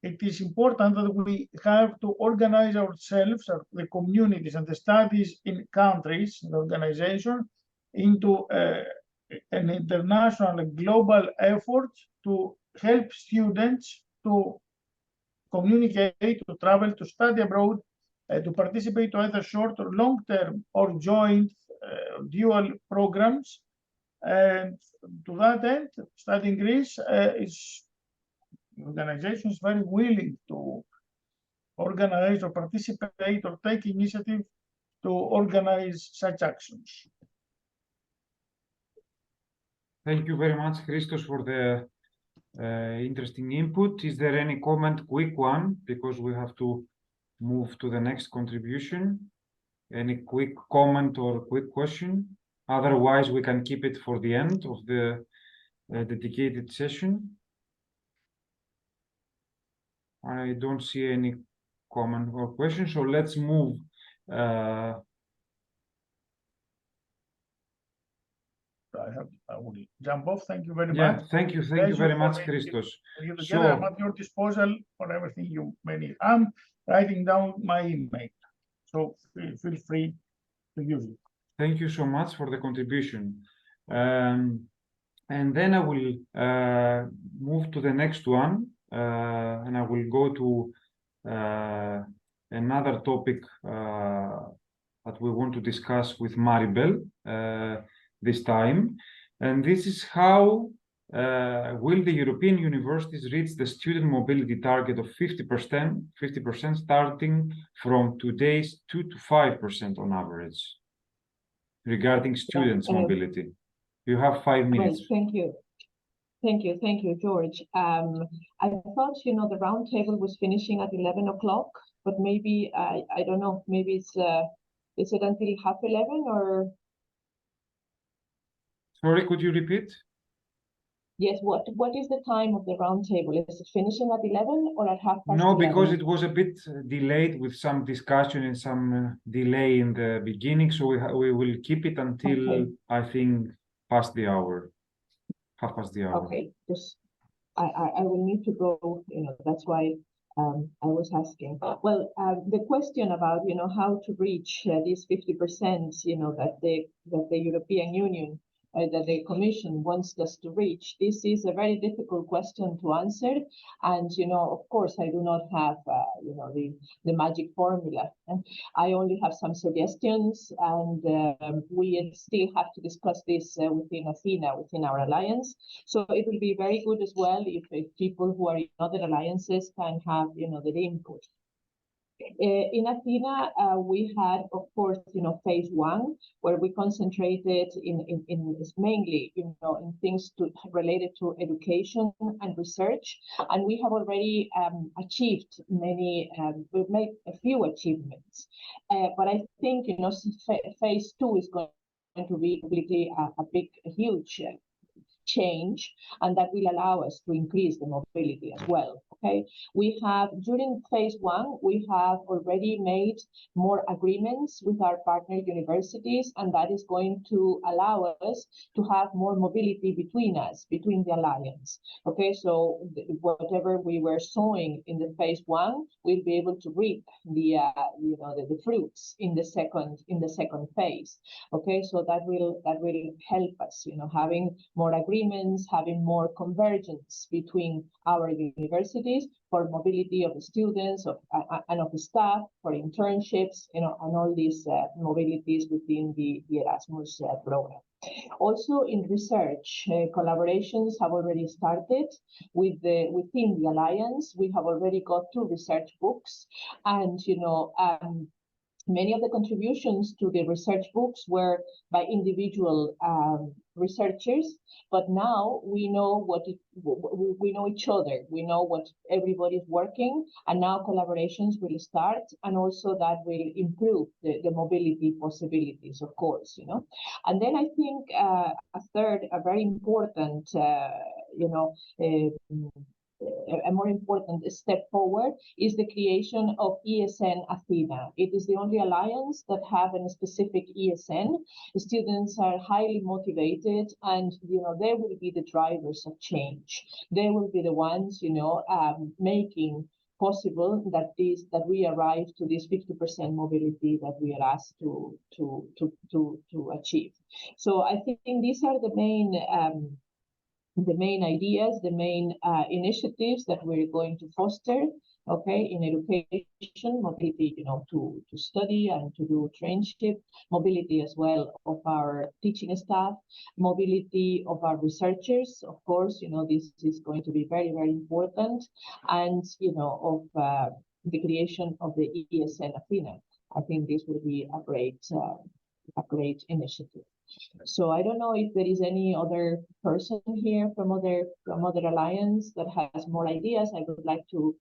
it is important that we have to organize ourselves, the communities and the studies in countries, the organization, into an international and global effort to help students to communicate, to travel, to study abroad, to participate to either short or long-term or joint dual programs. And to that end, Study in Greece the organization is very willing to organize or participate or take initiative to organize such actions. Thank you very much, Christos, for the interesting input. Is there any comment, quick one, because we have to move to the next contribution? Any quick comment or quick question? Otherwise, we can keep it for the end of the dedicated session. I don't see any comment or question, so let's move. I will jump off. Thank you very Yeah, much. thank you very much, Christos. So, I'm at your disposal for everything you may need. I'm writing down my email, so feel free to use it. Thank you so much for the contribution. And then I will move to the next one, and I will go to another topic that we want to discuss with Maribel this time. And this is how will the European universities reach the student mobility target of 50% starting from today's 2 to 5% on average regarding students' mobility? You have 5 minutes. Well, thank you. Thank you, George. I thought, the roundtable was finishing at 11 o'clock, but maybe, I don't know, maybe it's, is it until 11:30 or? Sorry, could you repeat? Yes, what is the time of the roundtable? Is it finishing at 11 or at 11:30? No, because it was a bit delayed with some discussion and some delay in the beginning, so we will keep it until I think past the hour, half past the hour. Okay, just I will need to go. That's why I was asking. Well, the question about how to reach these 50%, that the European Union. That the Commission wants us to reach. This is a very difficult question to answer, and of course, I do not have the magic formula. I only have some suggestions, and we still have to discuss this within ATHENA, within our alliance. So it will be very good as well if people who are in other alliances can have their input. In ATHENA, we had, of course, phase one, where we concentrated in mainly, in things related to education and research, and we have already achieved many. We've made a few achievements, but I think phase two is going to be completely a huge change, and that will allow us to increase the mobility as well. Okay, we have during phase one, we have already made more agreements with our partner universities, and that is going to allow us to have more mobility between us, between the alliance. Okay, so whatever we were sowing in the phase one, we'll be able to reap the fruits in the second phase. Okay, so that will help us, having more agreements, having more convergence between our universities for mobility of the students and of the staff, for internships, and all these mobilities within the Erasmus program. Also in research, collaborations have already started within the alliance. We have already got 2 research books, and many of the contributions to the research books were by individual researchers, but now we know we know each other, we know what everybody's working, and now collaborations will start, and also that will improve the mobility possibilities, of course, And then I think a third, a very important, a more important step forward is the creation of ESN ATHENA. It is the only alliance that have a specific ESN. The students are highly motivated, and they will be the drivers of change. They will be the ones, making possible that we arrive to this 50% mobility that we are asked to achieve. So I think these are the main ideas, the main initiatives that we're going to foster, okay, in education, mobility, to study and to do traineeship, mobility as well of our teaching staff, mobility of our researchers, of course, this is going to be very, very important, and, of the creation of the ESN ATHENA. I think this will be a great initiative. So I don't know if there is any other person here from other alliance that has more ideas. I would like to,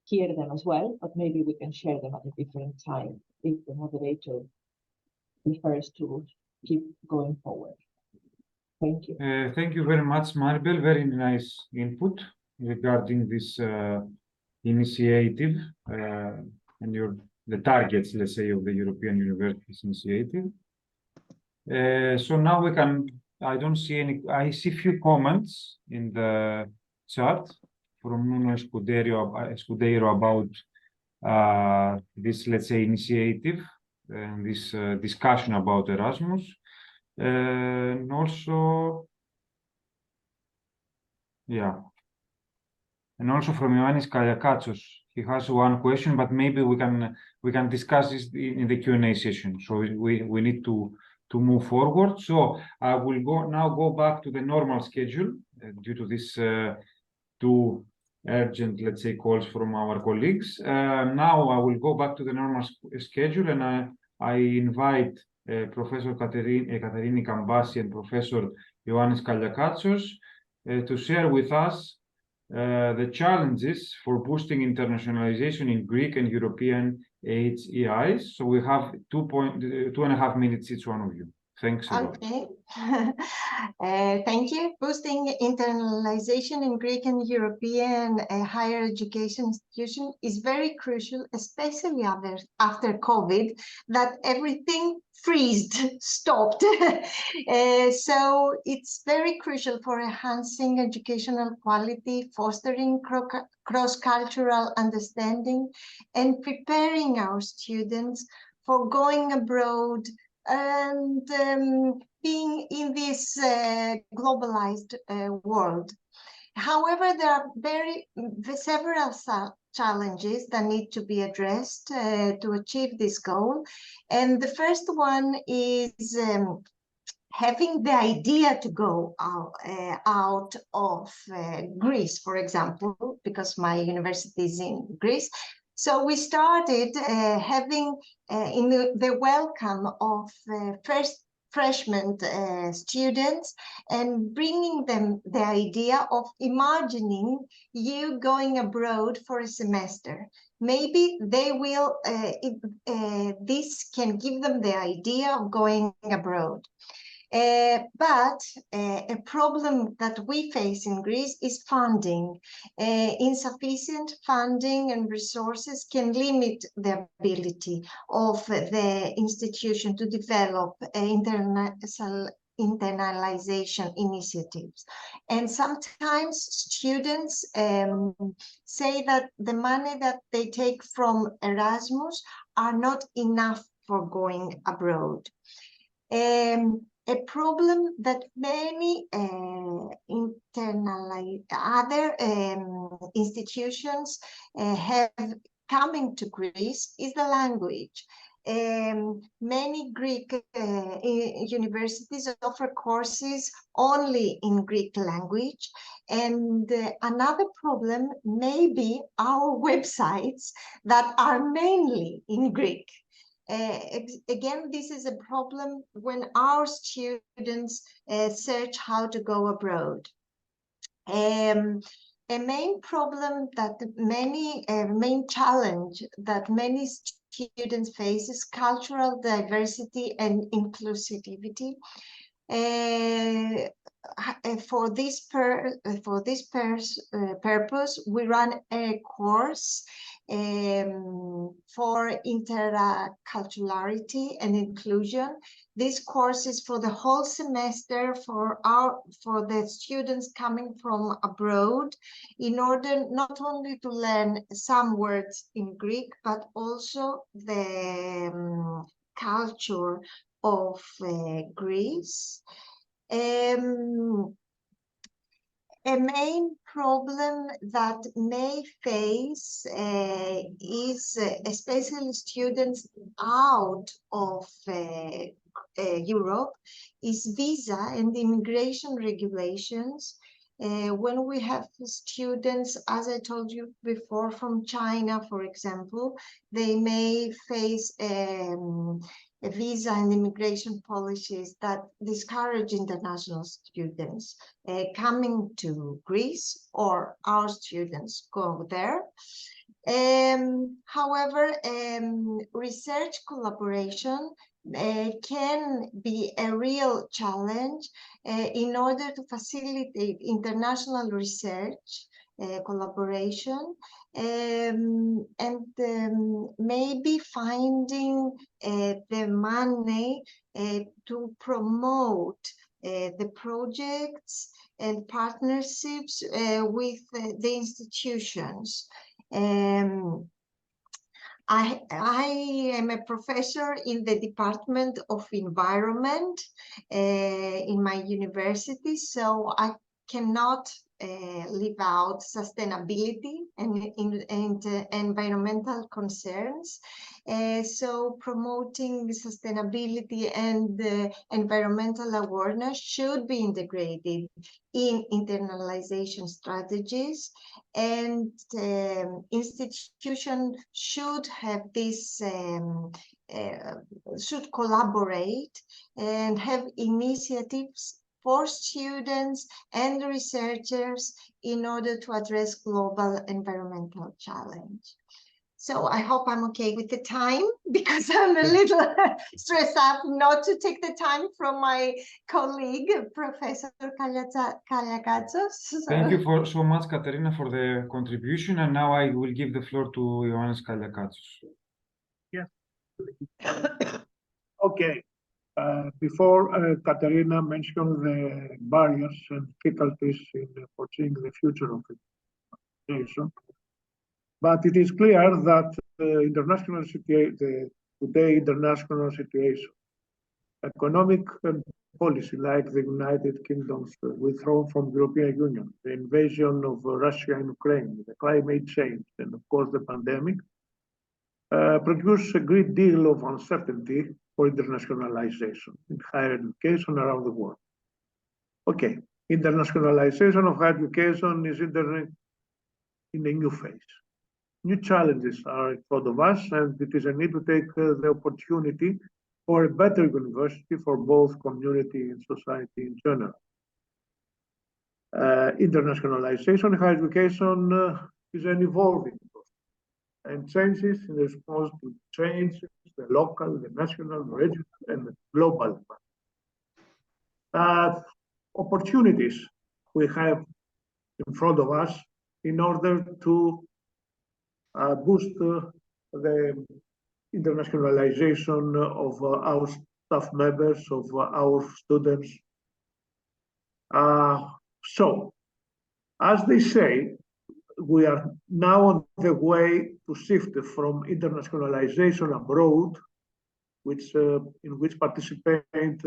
hear them as well, but maybe we can share them at a different time if the moderator prefers to keep going forward. Thank you. Thank you very much, Maribel. Very nice input regarding this initiative and the targets, let's say, of the European Universities Initiative. So now we can, I don't see any, I see few comments in the chat from Nuno Escudeiro about this, let's say, initiative and this discussion about Erasmus. And also, yeah. And also from Ioannis Kaliakatsos, he has one question, but maybe we can discuss this in the Q&A session. So we need to move forward. So I will go back to the normal schedule due to this 2 urgent, let's say, calls from our colleagues. Now I will go back to the normal schedule, and I invite Professor Katerini Kambasi and Professor Ioannis Kaliakatsos to share with us the challenges for boosting internationalization in Greek and European HEIs. So we have 2.5 minutes each one of you. Thanks a lot. Okay. Thank you. Boosting internalization in Greek and European higher education institution is very crucial, especially after COVID, that everything freezed, stopped. So it's very crucial for enhancing educational quality, fostering cross-cultural understanding, and preparing our students for going abroad and being in this globalized world. However, there are several challenges that need to be addressed to achieve this goal. And the first one is having the idea to go out of Greece, for example, because my university is in Greece. So we started having in the welcome of freshman students and bringing them the idea of imagining you going abroad for a semester. Maybe they will, this can give them the idea of going abroad. But a problem that we face in Greece is funding. Insufficient funding and resources can limit the ability of the institution to develop internalization initiatives. And sometimes students say that the money that they take from Erasmus are not enough for going abroad. A problem that many other institutions have coming to Greece is the language. Many Greek universities offer courses only in Greek language. And another problem may be our websites that are mainly in Greek. Again, this is a problem when our students search how to go abroad. A main problem that main challenge that many students face is cultural diversity and inclusivity. For this purpose, we run a course for interculturality and inclusion. This course is for the whole semester for the students coming from abroad, in order not only to learn some words in Greek, but also the culture of Greece. A main problem that may face is especially students out of Europe is visa and immigration regulations. When we have students, as I told you before, from China, for example, they may face visa and immigration policies that discourage international students coming to Greece, or our students go there. However, research collaboration can be a real challenge in order to facilitate international research collaboration, and maybe finding the money to promote the projects and partnerships with the institutions. I am a professor in the Department of Environment in my university, so I cannot leave out sustainability and environmental concerns. So promoting sustainability and environmental awareness should be integrated in internalization strategies, and institutions should have this, should collaborate and have initiatives for students and researchers in order to address global environmental challenge. So I hope I'm okay with the time, because I'm a little stressed out not to take the time from my colleague, Professor Kaliakatsos. Thank you so much, Katerina, for the contribution. And now I will give the floor to Ioannis Kaliakatsos. Yes. Okay. Before Katerina mentioned the barriers and difficulties in foreseeing the future of education, but it is clear that today international situation, economic and policy like the United Kingdom's withdrawal from the European Union, the invasion of Russia and Ukraine, the climate change, and of course the pandemic, produce a great deal of uncertainty for internationalization in higher education around the world. Okay, internationalization of higher education is entering in a new phase. New challenges are in front of us, and it is a need to take the opportunity for a better university for both community and society in general. Internationalization in higher education is an evolving process, and changes in response to change, the local, the national, the regional, and the global. Opportunities we have in front of us in order to boost the internationalization of our staff members, of our students. So, as they say, we are now on the way to shift from internationalization abroad, in which participate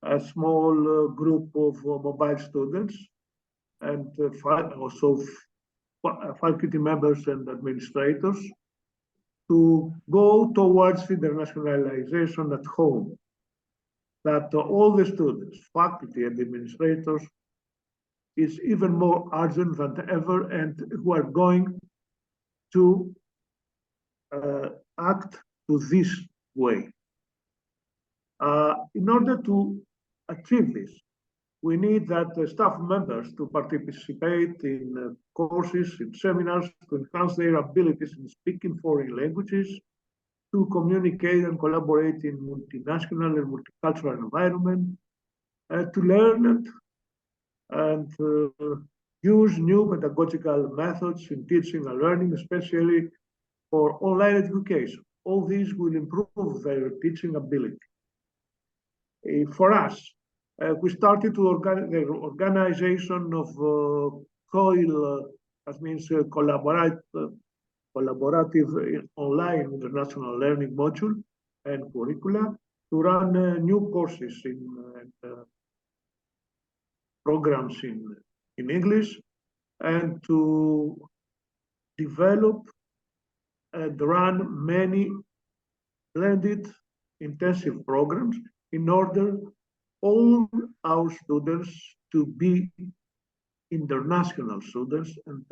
a small group of mobile students and also faculty members and administrators, to go towards internationalization at home, that all the students, faculty and administrators is even more urgent than ever, and who are going to act to this way. In order to achieve this, we need that the staff members to participate in courses, in seminars, to enhance their abilities in speaking foreign languages, to communicate and collaborate in multinational and multicultural environment, to learn and use new pedagogical methods in teaching and learning, especially for online education. All these will improve their teaching ability. For us, we started to the organization of COIL, that means collaborative online international learning module and curricula, to run new courses in programs in English, and to develop and run many blended intensive programs in order all our students to be international students and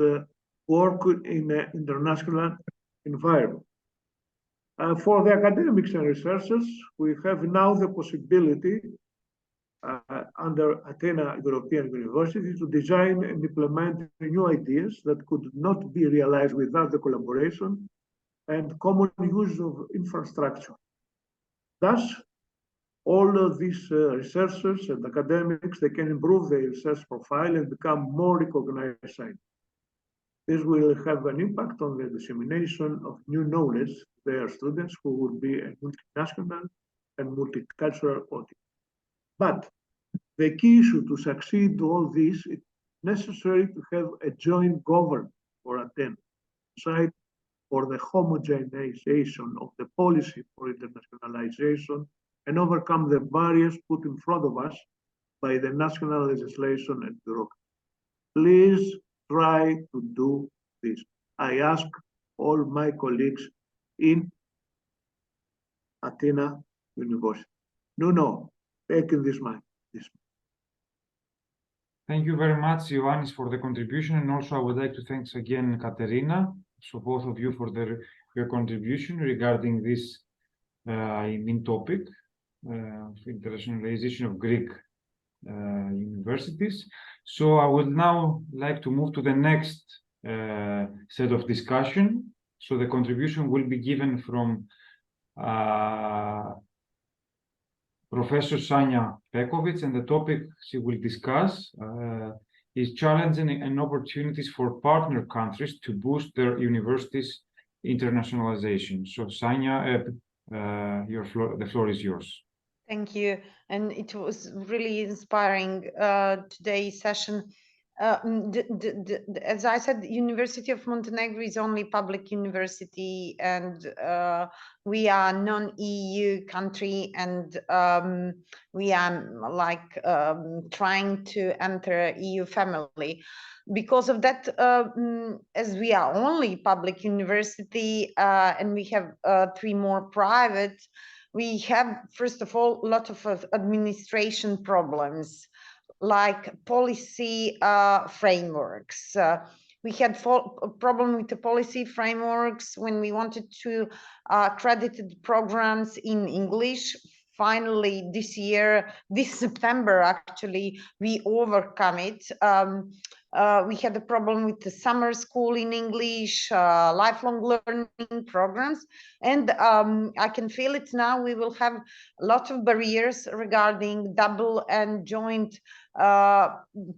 work in an international environment. For the academics and researchers, we have now the possibility under ATHENA European University to design and implement new ideas that could not be realized without the collaboration and common use of infrastructure. Thus, all of these researchers and academics, they can improve their research profile and become more recognized scientists. This will have an impact on the dissemination of new knowledge to their students, who will be a multinational and multicultural audience. But the key issue to succeed all this, it's necessary to have a joint government for ATHENA, side for the homogenization of the policy for internationalization and overcome the barriers put in front of us by the national legislation and bureaucracy. Please try to do this. I ask all my colleagues in ATHENA University. No, take in this mind. Thank you very much, Ioannis, for the contribution, and also I would like to thank again Katerina, so both of you for your contribution regarding this main topic, internationalization of Greek universities. So I would now like to move to the next set of discussion. So the contribution will be given from Professor Sanja Pekovic, and the topic she will discuss is challenging and opportunities for partner countries to boost their universities' internationalization. So Sanja, the floor is yours. Thank you. And it was really inspiring today's session. As I said, the University of Montenegro is only public university, and we are non-EU country, and we are like trying to enter EU family. Because of that, as we are only public university and we have 3 more private, we have, first of all, a lot of administration problems, like policy frameworks. We had a problem with the policy frameworks when we wanted to accredited programs in English. Finally, this year, this September, actually, we overcome it. We had a problem with the summer school in English, lifelong learning programs, and I can feel it now. We will have a lot of barriers regarding double and joint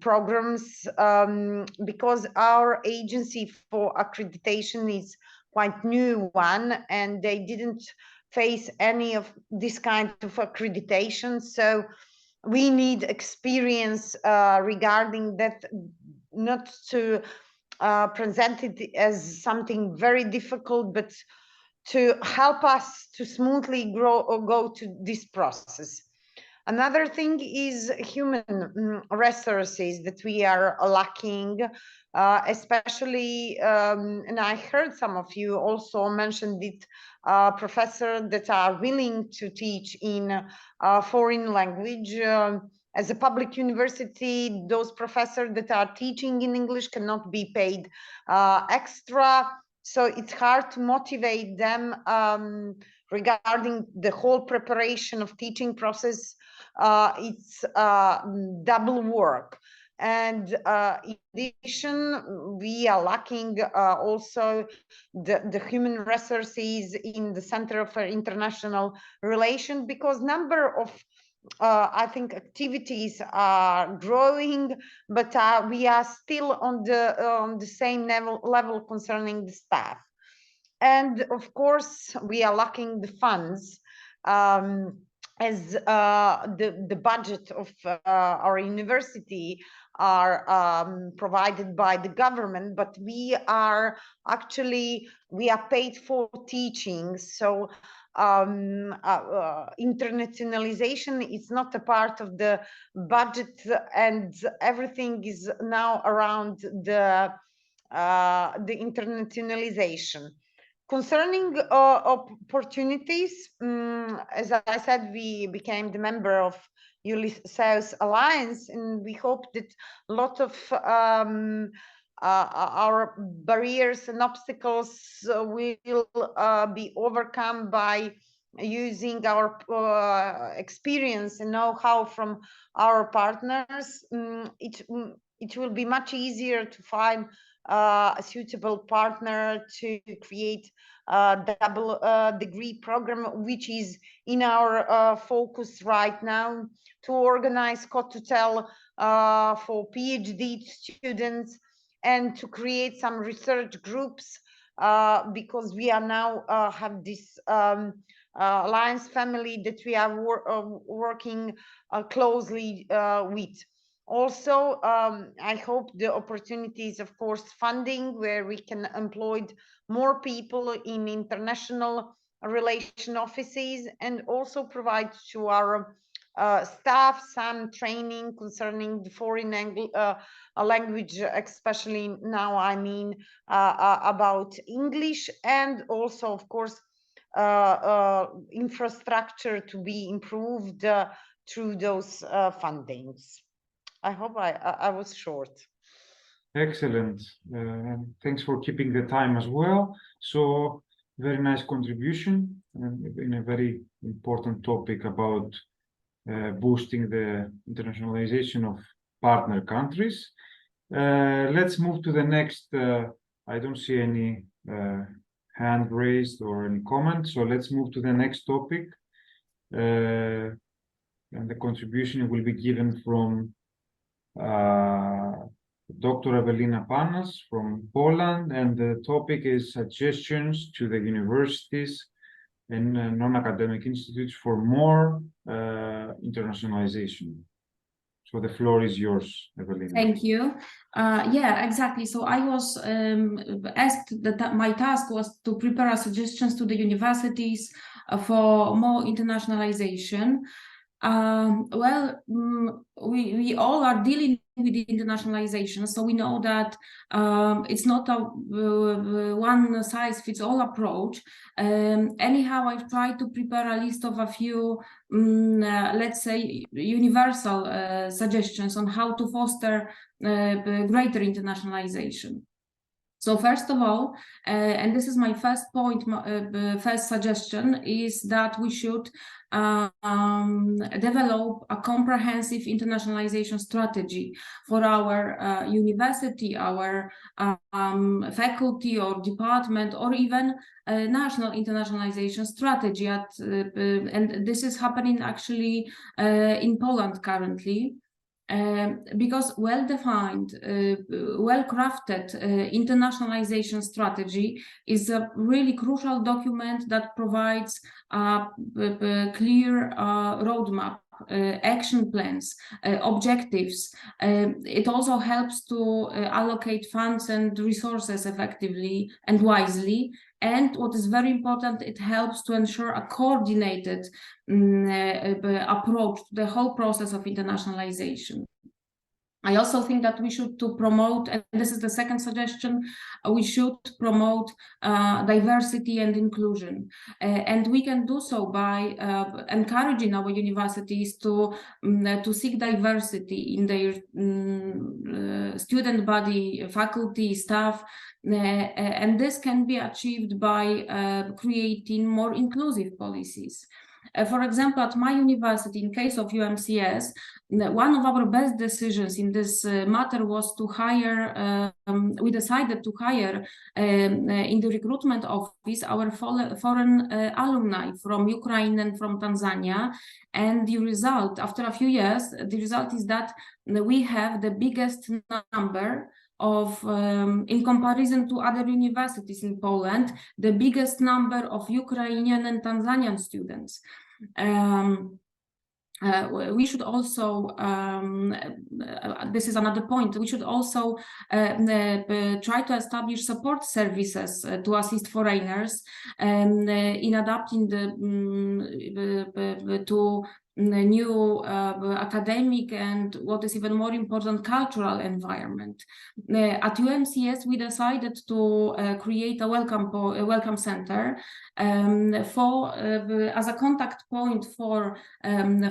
programs because our agency for accreditation is quite new one, and they didn't face any of this kind of accreditation. So we need experience regarding that, not to present it as something very difficult, but to help us to smoothly grow or go to this process. Another thing is human resources that we are lacking, especially, and I heard some of you also mentioned it, professors that are willing to teach in foreign language. As a public university, those professors that are teaching in English cannot be paid extra. So it's hard to motivate them regarding the whole preparation of teaching process. It's double work. And in addition, we are lacking also the human resources in the Center for International Relations, because number of I think activities are growing, but we are still on the same level concerning the staff. And of course, we are lacking the funds, as the budget of our university are provided by the government, but we are paid for teaching. So internationalization is not a part of the budget, and everything is now around the internationalization. Concerning opportunities, as I said, we became the member of South Alliance, and we hope that a lot of our barriers and obstacles will be overcome by using our experience and know-how from our partners. It will be much easier to find a suitable partner to create a double degree program, which is in our focus right now, to organize co-tutel for PhD students, and to create some research groups, because we are now have this alliance family that we are working closely with. Also, I hope the opportunities, of course, funding, where we can employ more people in international relation offices, and also provide to our staff some training concerning the foreign language, especially now, I mean, about English, and also, of course, infrastructure to be improved through those fundings. I hope I was short. Excellent. Thanks for keeping the time as well. So very nice contribution in a very important topic about boosting the internationalization of partner countries. Let's move to the next. I don't see any hand raised or any comment, so let's move to the next topic. And the contribution will be given from Dr. Ewelina Panas from Poland, and the topic is suggestions to the universities and non-academic institutes for more internationalization. So the floor is yours, Ewelina. Thank you. Yeah, exactly. So I was asked that my task was to prepare suggestions to the universities for more internationalization. We all are dealing with the internationalization, so we know that it's not a one-size-fits-all approach. Anyhow, I've tried to prepare a list of a few, let's say, universal suggestions on how to foster greater internationalization. So first of all, and this is my first point, first suggestion, is that we should develop a comprehensive internationalization strategy for our university, our faculty or department, or even a national internationalization strategy. And this is happening actually in Poland currently. Because well-defined, well-crafted internationalization strategy is a really crucial document that provides a clear roadmap, action plans, objectives. It also helps to allocate funds and resources effectively and wisely. And what is very important, it helps to ensure a coordinated approach to the whole process of internationalization. I also think that we should promote, and this is the second suggestion, we should promote diversity and inclusion. And we can do so by encouraging our universities to seek diversity in their student body, faculty, staff, and this can be achieved by creating more inclusive policies. For example, at my university, in case of UMCS, one of our best decisions in this matter was to hire, we decided to hire in the recruitment office our foreign alumni from Ukraine and from Tanzania. And the result, after a few years, the result is that we have the biggest number of, in comparison to other universities in Poland, the biggest number of Ukrainian and Tanzanian students. We should also, this is another point, we should also try to establish support services to assist foreigners in adapting to new academic and, what is even more important, cultural environment. At UMCS, we decided to create a welcome center as a contact point for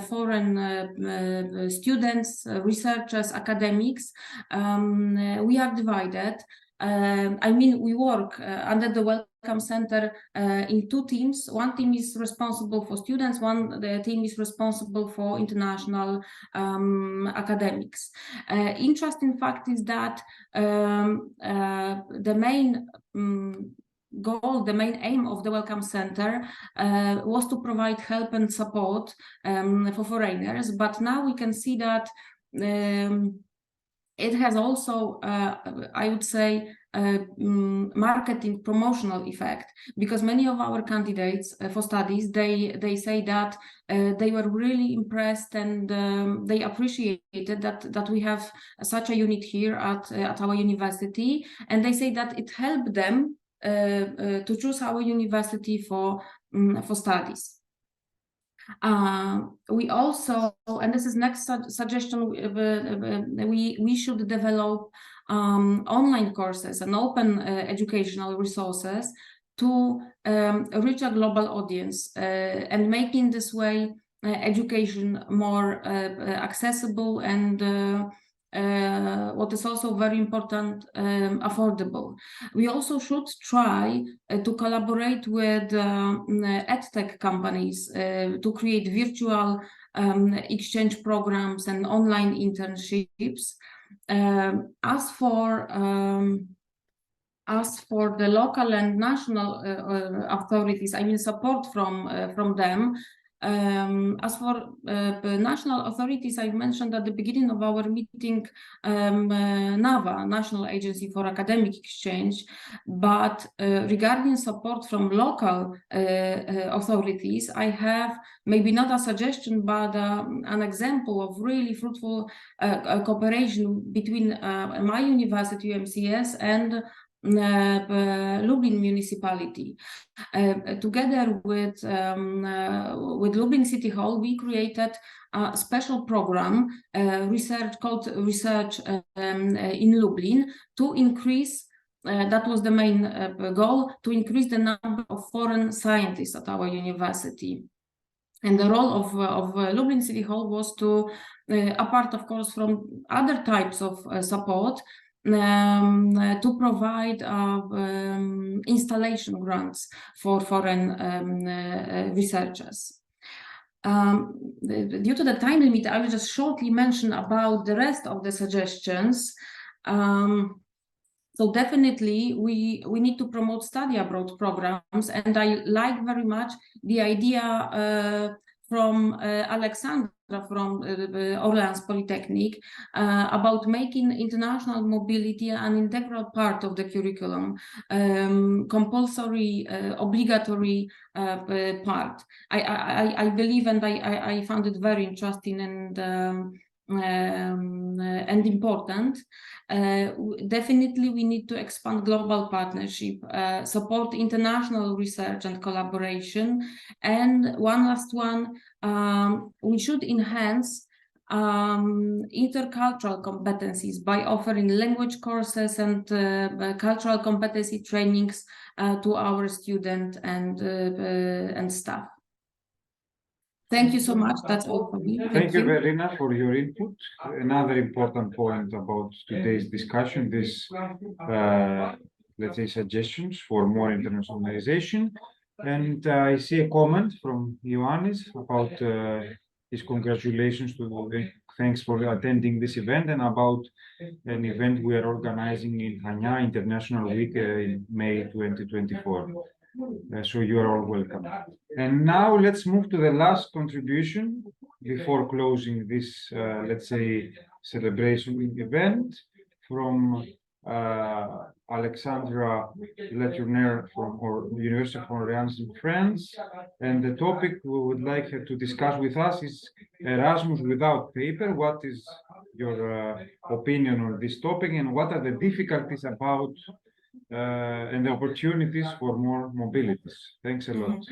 foreign students, researchers, academics. We are divided. I mean, we work under the Welcome Center in two teams. One team is responsible for students, the team is responsible for international academics. Interesting fact is that the main goal, the main aim of the Welcome Center was to provide help and support for foreigners, but now we can see that it has also, I would say, marketing promotional effect, because many of our candidates for studies, they say that they were really impressed and they appreciated that we have such a unit here at our university, and they say that it helped them to choose our university for studies. We also, and this is next suggestion, we should develop online courses and open educational resources to reach a global audience and making this way education more accessible and what is also very important, affordable. We also should try to collaborate with edtech companies to create virtual exchange programs and online internships. As for the local and national authorities, I mean support from them. As for the national authorities, I mentioned at the beginning of our meeting NAVA, National Agency for Academic Exchange, but regarding support from local authorities, I have maybe not a suggestion, but an example of really fruitful cooperation between my university, UMCS, and Lublin municipality. Together with Lublin City Hall, we created a special program, called Research in Lublin, to increase, that was the main goal, to increase the number of foreign scientists at our university. And the role of Lublin City Hall was to, apart of course from other types of support, to provide installation grants for foreign researchers. Due to the time limit, I will just shortly mention about the rest of the suggestions. So definitely we need to promote study abroad programs, and I like very much the idea from Alexandra from Orleans Polytechnic about making international mobility an integral part of the curriculum, compulsory, obligatory part. I believe, and I found it very interesting and important. Definitely we need to expand global partnership, support international research and collaboration, and one last one, we should enhance intercultural competencies by offering language courses and cultural competency trainings to our students and staff. Thank you so much. That's all for me. Thank you, Verena, for your input. Another important point about today's discussion, this, let's say, suggestions for more internationalization. And I see a comment from Ioannis about his congratulations to thanks for attending this event, and about an event we are organizing in Chania International Week in May 2024. So you are all welcome. And now let's move to the last contribution before closing this, let's say, celebration event, from Alexandra Letourneau from University of Orleans in France. And the topic we would like her to discuss with us is Erasmus without paper. What is your opinion on this topic, and what are the difficulties about and the opportunities for more mobilities? Thanks a lot.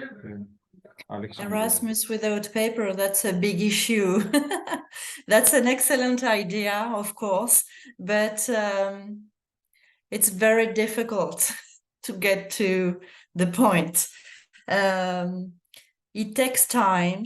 Alexandra. Erasmus without paper, that's a big issue. That's an excellent idea, of course, but it's very difficult to get to the point. It takes time.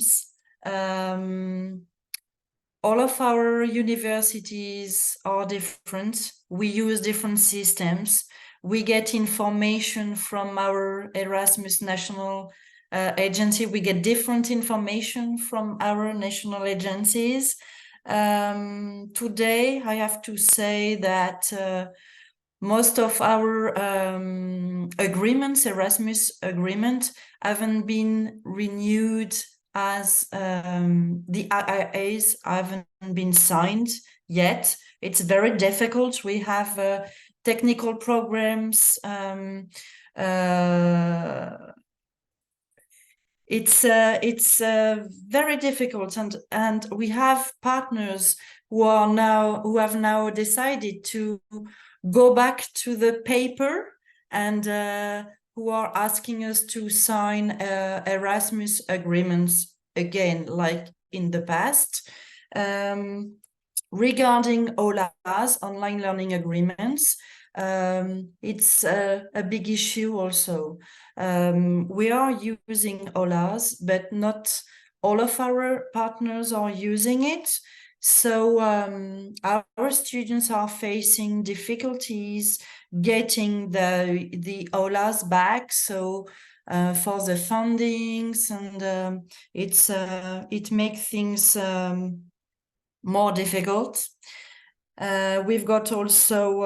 All of our universities are different. We use different systems. We get information from our Erasmus national agency. We get different information from our national agencies. Today, I have to say that most of our agreements, Erasmus agreement, haven't been renewed, as the IIAs haven't been signed yet. It's very difficult. We have technical programs. It's very difficult, and we have partners who have now decided to go back to the paper, and who are asking us to sign Erasmus agreements again, like in the past. Regarding OLAs, online learning agreements, it's a big issue also. We are using OLAs, but not all of our partners are using it. So our students are facing difficulties getting the OLAs back. So for the fundings, and it makes things more difficult. We've got also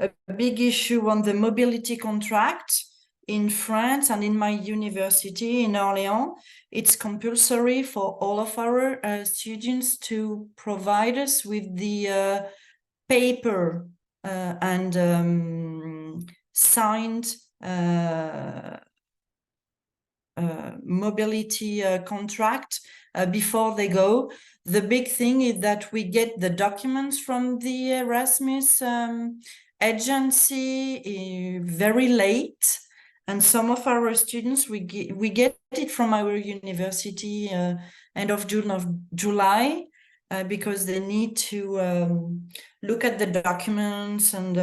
a big issue on the mobility contract in France and in my university in Orléans. It's compulsory for all of our students to provide us with the paper and signed mobility contract before they go. The big thing is that we get the documents from the Erasmus agency very late, and some of our students we get it from our university end of June or July because they need to look at the documents and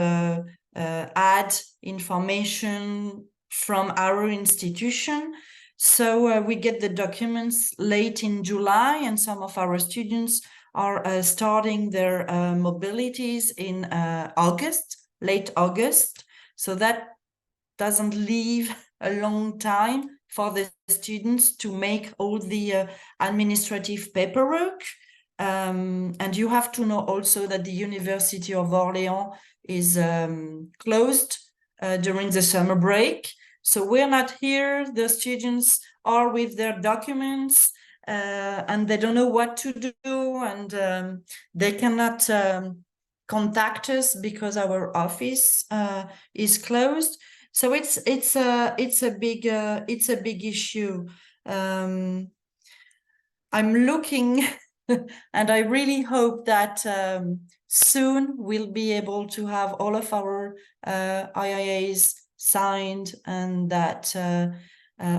add information from our institution. So we get the documents late in July, and some of our students are starting their mobilities in August, late August. So that doesn't leave a long time for the students to make all the administrative paperwork. And you have to know also that the University of Orléans is closed during the summer break. So we're not here, the students are with their documents and they don't know what to do, and they cannot contact us because our office is closed. So it's a big issue. I'm looking and I really hope that soon we'll be able to have all of our IIAs signed, and that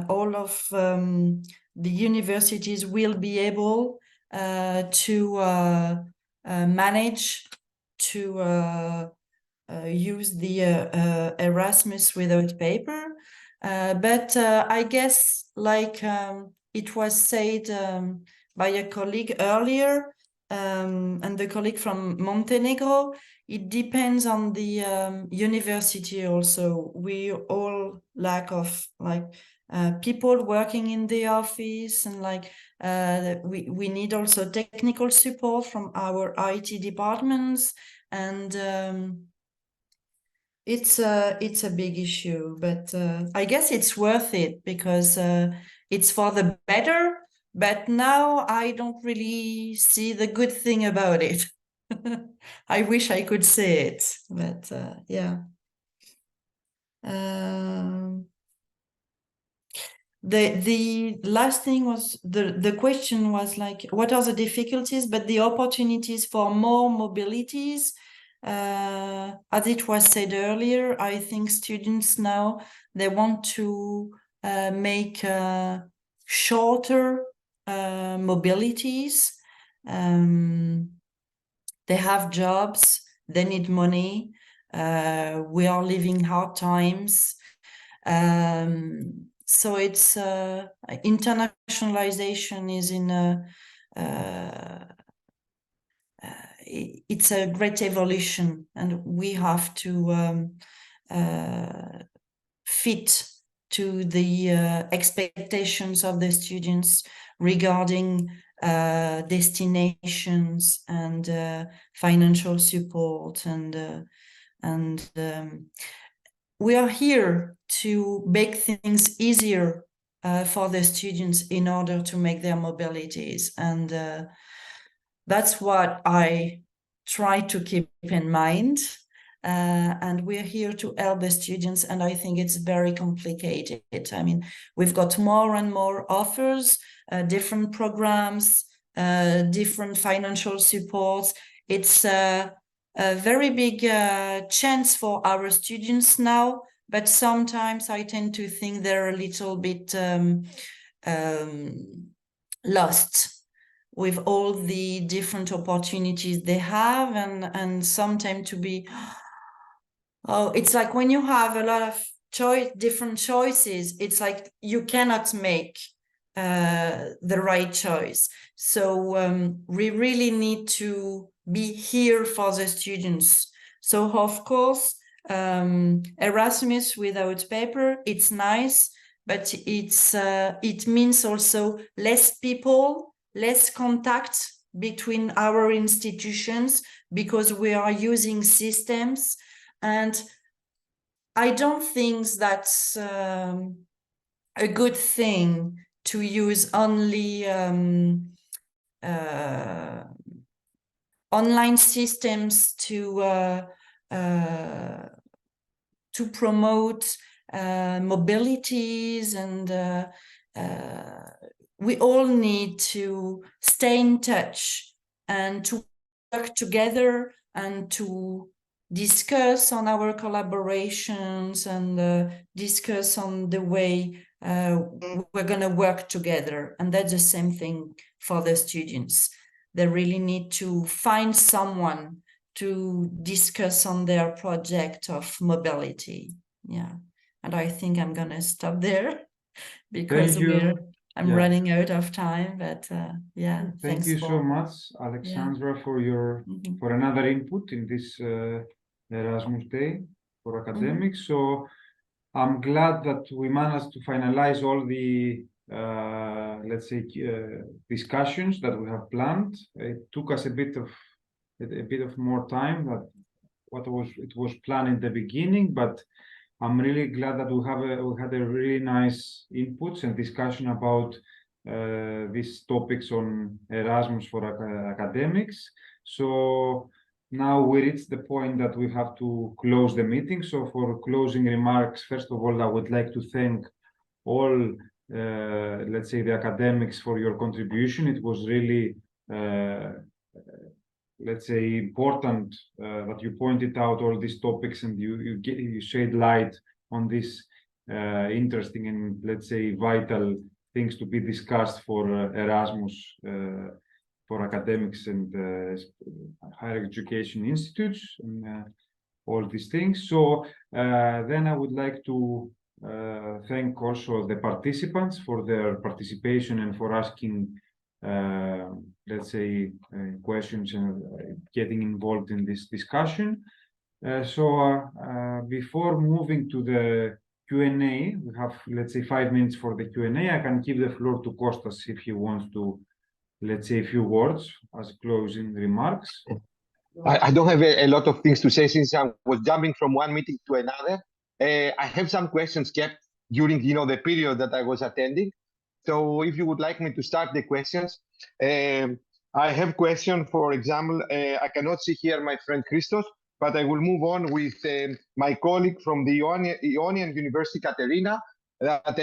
all of the universities will be able to manage to use the Erasmus without paper. But I guess, like it was said by a colleague earlier, and the colleague from Montenegro, it depends on the university also. We all lack of people working in the office, and we need also technical support from our IT departments, and it's a big issue, but I guess it's worth it because it's for the better. But now I don't really see the good thing about it. I wish I could say it, but yeah. The last thing was the question was like, what are the difficulties, but the opportunities for more mobilities. As it was said earlier, I think students now, they want to make shorter mobilities. They have jobs, they need money. We are living hard times. So it's internationalization is in it's a great evolution, and we have to fit to the expectations of the students regarding destinations and financial support, and we are here to make things easier for the students in order to make their mobilities, and that's what I try to keep in mind. And we're here to help the students, and I think it's very complicated. I mean, we've got more and more offers, different programs, different financial supports. It's a very big chance for our students now, but sometimes I tend to think they're a little bit lost with all the different opportunities they have, and sometimes to be, oh, it's like when you have a lot of different choices, it's like you cannot make the right choice. So we really need to be here for the students. So of course, Erasmus without paper, it's nice, but it means also less people, less contact between our institutions, because we are using systems. And I don't think that's a good thing to use only online systems to promote mobilities, and we all need to stay in touch and to work together and to discuss on our collaborations and discuss on the way we're going to work together. And that's the same thing for the students. They really need to find someone to discuss on their project of mobility. Yeah. And I think I'm going to stop there because I'm running out of time, but yeah. Thank you so much, Alexandra, for your for another input in this Erasmus Day for academics. So I'm glad that we managed to finalize all the let's say discussions that we have planned. It took us a bit of more time than what it was planned in the beginning, but I'm really glad that we had a really nice inputs and discussion about these topics on Erasmus for academics. So now we reached the point that we have to close the meeting. So for closing remarks, first of all, I would like to thank all, let's say, the academics for your contribution. It was really let's say, important that you pointed out all these topics and you shed light on these interesting and, let's say, vital things to be discussed for Erasmus for academics and higher education institutes and all these things. So then I would like to thank also the participants for their participation and for asking let's say questions and getting involved in this discussion. So before moving to the Q&A, we have, let's say, 5 minutes for the Q&A. I can give the floor to Kostas if he wants to, let's say, a few words as closing remarks. I don't have a lot of things to say since I was jumping from one meeting to another. I have some questions kept during, the period that I was attending. So if you would like me to start the questions, I have question, for example, I cannot see here my friend Christos, but I will move on with my colleague from the Ionian University, Katerina, that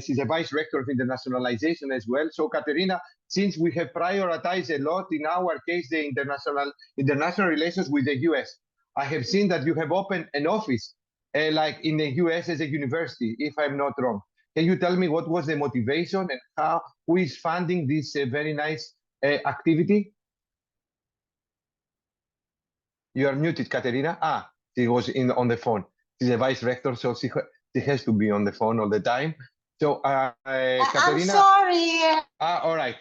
she's a vice rector of internationalization as well. So Katerina, since we have prioritized a lot, in our case, the international relations with the US, I have seen that you have opened an office like in the US as a university, if I'm not wrong. Can you tell me what was the motivation and who is funding this very nice activity? You are muted, Katerina. She was on the phone. She's a vice rector, so she has to be on the phone all the time. So, Katerina. I'm sorry. All right.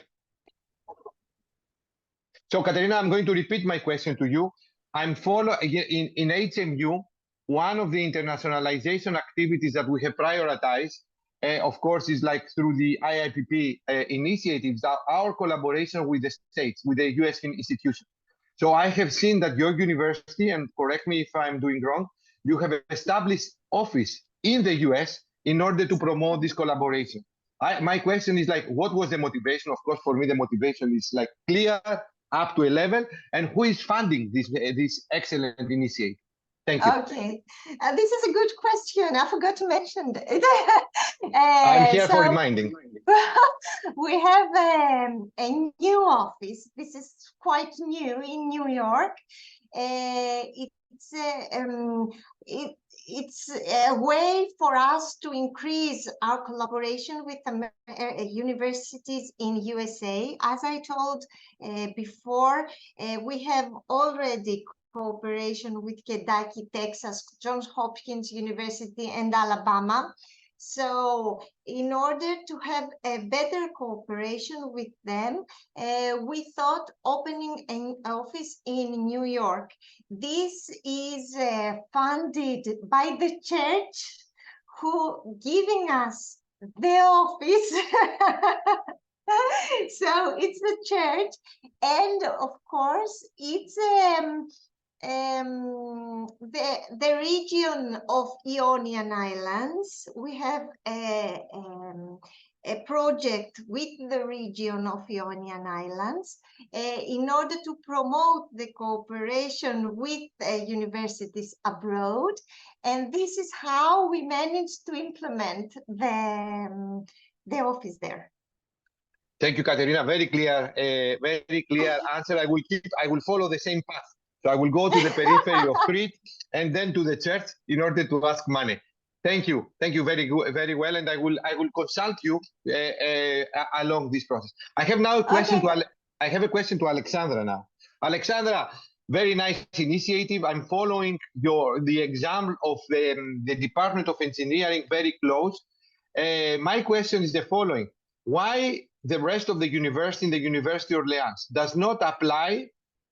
So, Katerina, I'm going to repeat my question to you. I'm following in HMU. One of the internationalization activities that we have prioritized, of course, is like through the IIPP initiatives, our collaboration with the states, with the US institutions. So I have seen that your university, and correct me if I'm doing wrong, you have established office in the US in order to promote this collaboration. My question is like, what was the motivation? Of course, for me, the motivation is like clear up to a level, and who is funding this excellent initiative? Thank you. Okay, this is a good question. I forgot to mention it. I'm here for reminding. We have a new office. This is quite new in New York. It's a way for us to increase our collaboration with universities in USA. As I told before, we have already cooperation with Kentucky, Texas, Johns Hopkins University, and Alabama. So in order to have a better cooperation with them, we thought opening an office in New York. This is funded by the church, who giving us the office. So it's the church, and of course it's the region of Ionian Islands. We have a project with the region of Ionian Islands in order to promote the cooperation with universities abroad. And this is how we managed to implement the office there. Thank you, Katerina. Very clear answer. I will follow the same path. So I will go to the periphery of Crete and then to the church in order to ask money. Thank you very well, and I will consult you along this process. I have now a question I have a question to Alexandra now. Alexandra, very nice initiative. I'm following the exam of the Department of Engineering very close. My question is the following: why the rest of the university in the University of Orleans does not apply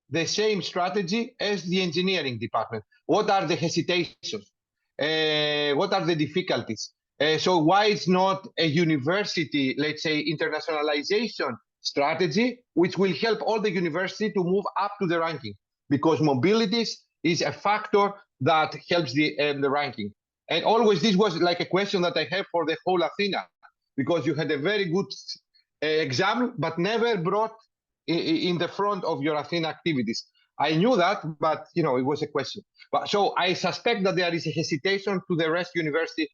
the same strategy as the engineering department? What are the hesitations? What are the difficulties? So why it's not a university, let's say, internationalization strategy, which will help all the university to move up to the ranking? Because mobility is a factor that helps the ranking. And always this was like a question that I have for the whole Athena, because you had a very good exam, but never brought in the front of your Athena activities. I knew that, but it was a question. But so I suspect that there is a hesitation to the rest university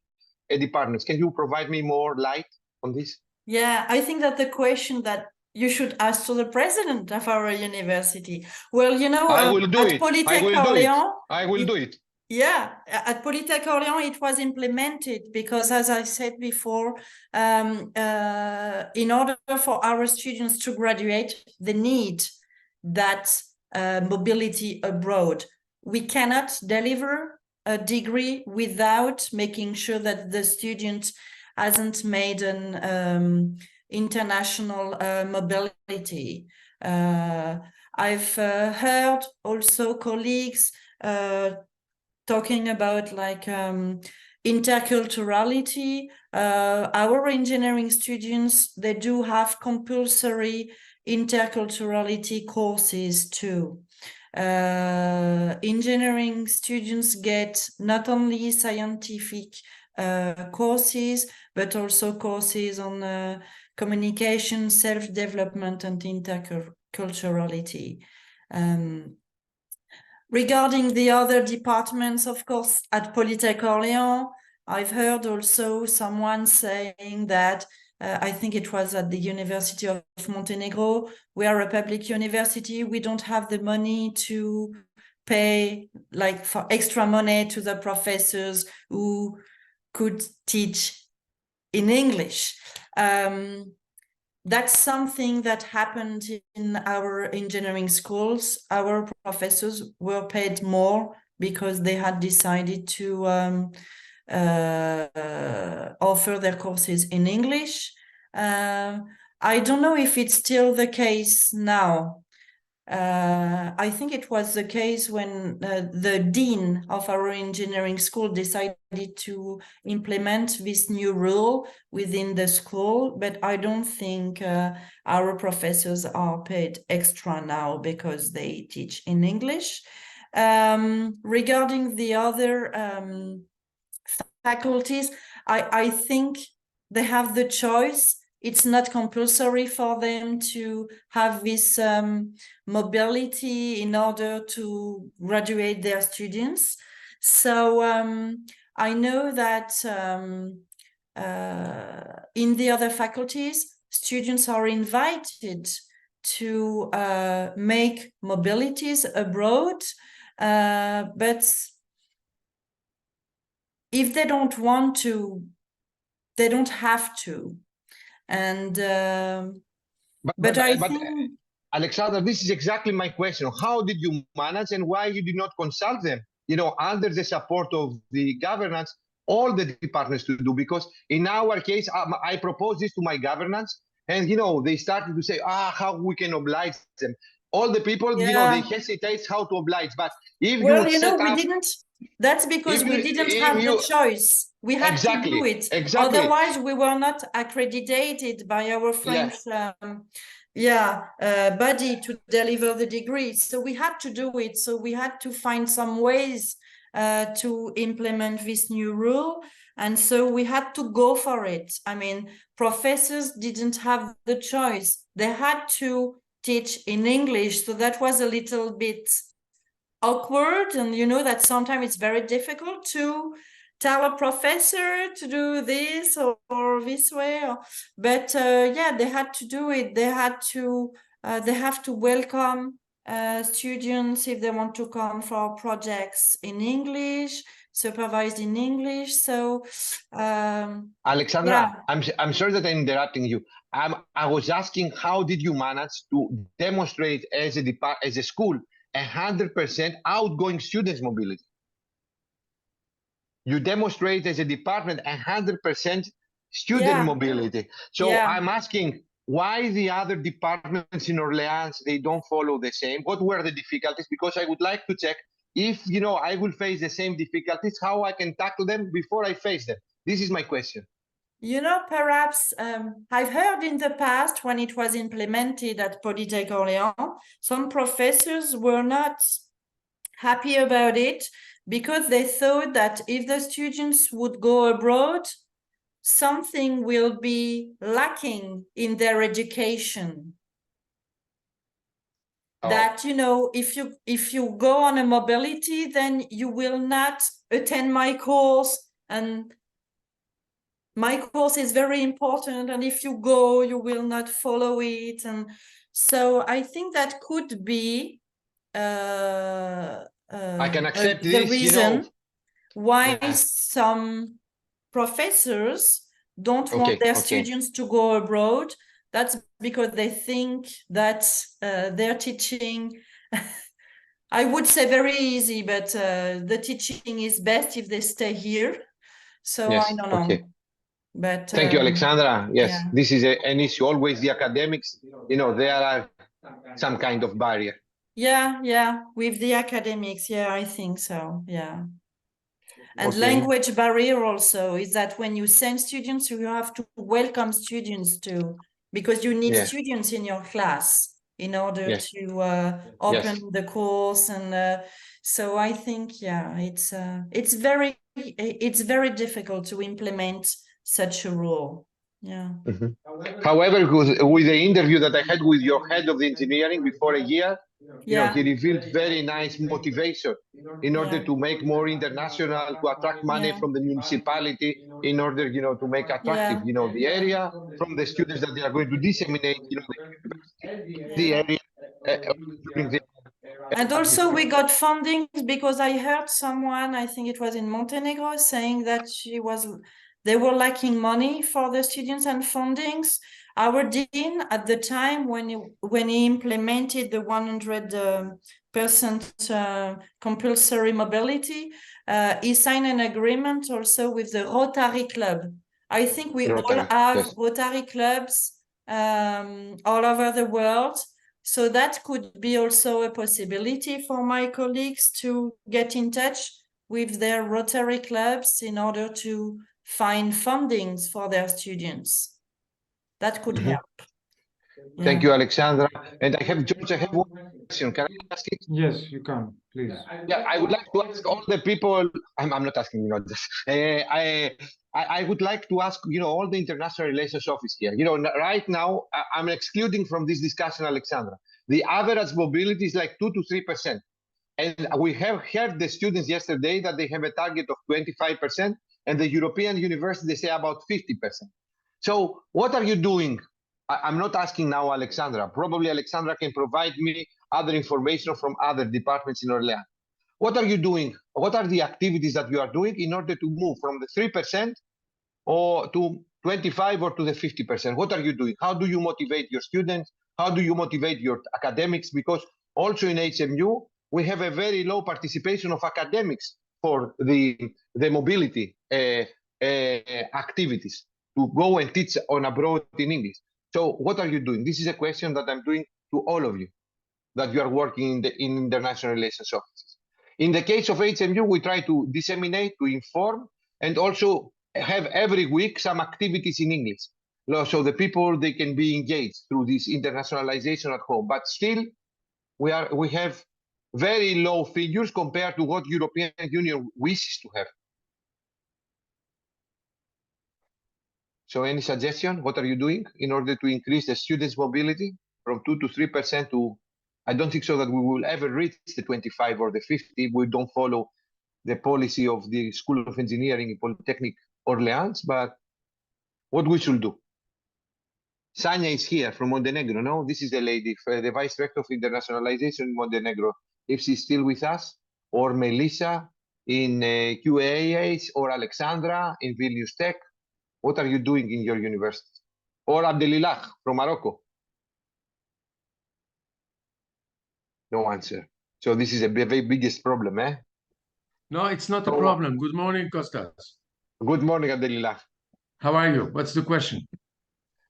departments. Can you provide me more light on this? Yeah, I think that the question that you should ask to the president of our university. Well, I will do it. I will do it. Yeah, at Polytech Orléans, it was implemented because, as I said before, in order for our students to graduate, they need that mobility abroad. We cannot deliver a degree without making sure that the student hasn't made an international mobility. I've heard also colleagues talking about interculturality. Our engineering students, they do have compulsory interculturality courses too. Engineering students get not only scientific courses, but also courses on communication, self-development, and interculturality. Regarding the other departments, of course, at Polytech Orléans, I've heard also someone saying that, I think it was at the University of Montenegro, we are a public university, we don't have the money to pay for extra money to the professors who could teach in English. That's something that happened in our engineering schools. Our professors were paid more because they had decided to offer their courses in English. I don't know if it's still the case now. I think it was the case when the dean of our engineering school decided to implement this new rule within the school, but I don't think our professors are paid extra now because they teach in English. Regarding the other faculties, I think they have the choice. It's not compulsory for them to have this mobility in order to graduate their students. So I know that in the other faculties, students are invited to make mobilities abroad, but if they don't want to, they don't have to. And but I think, Alexandra, this is exactly my question. How did you manage, and why you did not consult them? Under the support of the governance, all the departments to do, because in our case, I proposed this to my governance, and they started to say, how we can oblige them. All the people, they hesitate how to oblige. But if well, you set we up, didn't. That's because we didn't have the choice. We had to do it. Exactly. Otherwise, we were not accredited by our French body to deliver the degree. So we had to do it. So we had to find some ways to implement this new rule. And so we had to go for it. I mean, professors didn't have the choice. They had to teach in English. So that was a little bit awkward. And that sometimes it's very difficult to tell a professor to do this or this way. But they had to do it. They have to welcome students if they want to come for projects in English, supervised in English. So Alexandra, I'm sorry that I'm interrupting you. I was asking, how did you manage to demonstrate as a school 100% outgoing students mobility? You demonstrate as a department 100% student mobility. So I'm asking, why the other departments in Orleans, they don't follow the same? What were the difficulties? Because I would like to check if I will face the same difficulties, how I can tackle them before I face them. This is my question. Perhaps I've heard in the past when it was implemented at Polytech Orléans, some professors were not happy about it because they thought that if the students would go abroad, something will be lacking in their education. That, if you go on a mobility, then you will not attend my course, and my course is very important, and if you go, you will not follow it. And so I think that could be I can accept the reason why some professors don't want their students to go abroad. That's because they think that they're teaching, I would say very easy, but the teaching is best if they stay here. So I don't know. But thank you, Alexandra. Yes, this is an issue. Always the academics, there are some kind of barrier. Yeah, with the academics, I think so, And language barrier also is that when you send students, you have to welcome students too, because you need students in your class in order to open the course. And so I think, it's very difficult to implement such a rule. However, with the interview that I had with your head of the engineering before a year, he revealed very nice motivation in order to make more international, to attract money from the municipality, in order, to make attractive, the area from the students that they are going to disseminate, the area. And also we got funding because I heard someone, I think it was in Montenegro, saying that they were lacking money for the students and fundings. Our dean at the time when he implemented the 100% compulsory mobility, he signed an agreement also with the Rotary Club. I think we all have Rotary clubs all over the world. So that could be also a possibility for my colleagues to get in touch with their Rotary clubs in order to find fundings for their students. That could help. Thank you, Alexandra. And George, I have one question. Can I ask it? Yes, you can, please. Yeah, I would like to ask all the people, I'm not asking, this. I would like to ask, all the international relations office here. Right now, I'm excluding from this discussion, Alexandra. The average mobility is like 2 to 3%. And we have heard the students yesterday that they have a target of 25%, and the European University, they say about 50%. So what are you doing? I'm not asking now Alexandra. Probably Alexandra can provide me other information from other departments in Orleans. What are you doing? What are the activities that you are doing in order to move from the 3% or to 25 or to the 50%? What are you doing? How do you motivate your students? How do you motivate your academics? Because also in HMU, we have a very low participation of academics for the mobility activities to go and teach on abroad in English. So what are you doing? This is a question that I'm doing to all of you that you are working in international relations offices. In the case of HMU, we try to disseminate, to inform, and also have every week some activities in English. So the people, they can be engaged through this internationalization at home. But still, we have very low figures compared to what European Union wishes to have. So any suggestion? What are you doing in order to increase the students' mobility from 2 to 3% to, I don't think so that we will ever reach the 25 or the 50 if we don't follow the policy of the School of Engineering in Polytechnic Orleans, but what we should do. Sanya is here from Montenegro, no? This is the lady, the Vice Rector of Internationalization in Montenegro. If she's still with us, or Melissa in QAH, or Alexandra in Vilnius Tech. What are you doing in your university? Or Abdelilah from Morocco? No answer. So this is a very biggest problem, eh? No, it's not a problem. Good morning, Kostas. Good morning, Abdelilah. How are you? What's the question?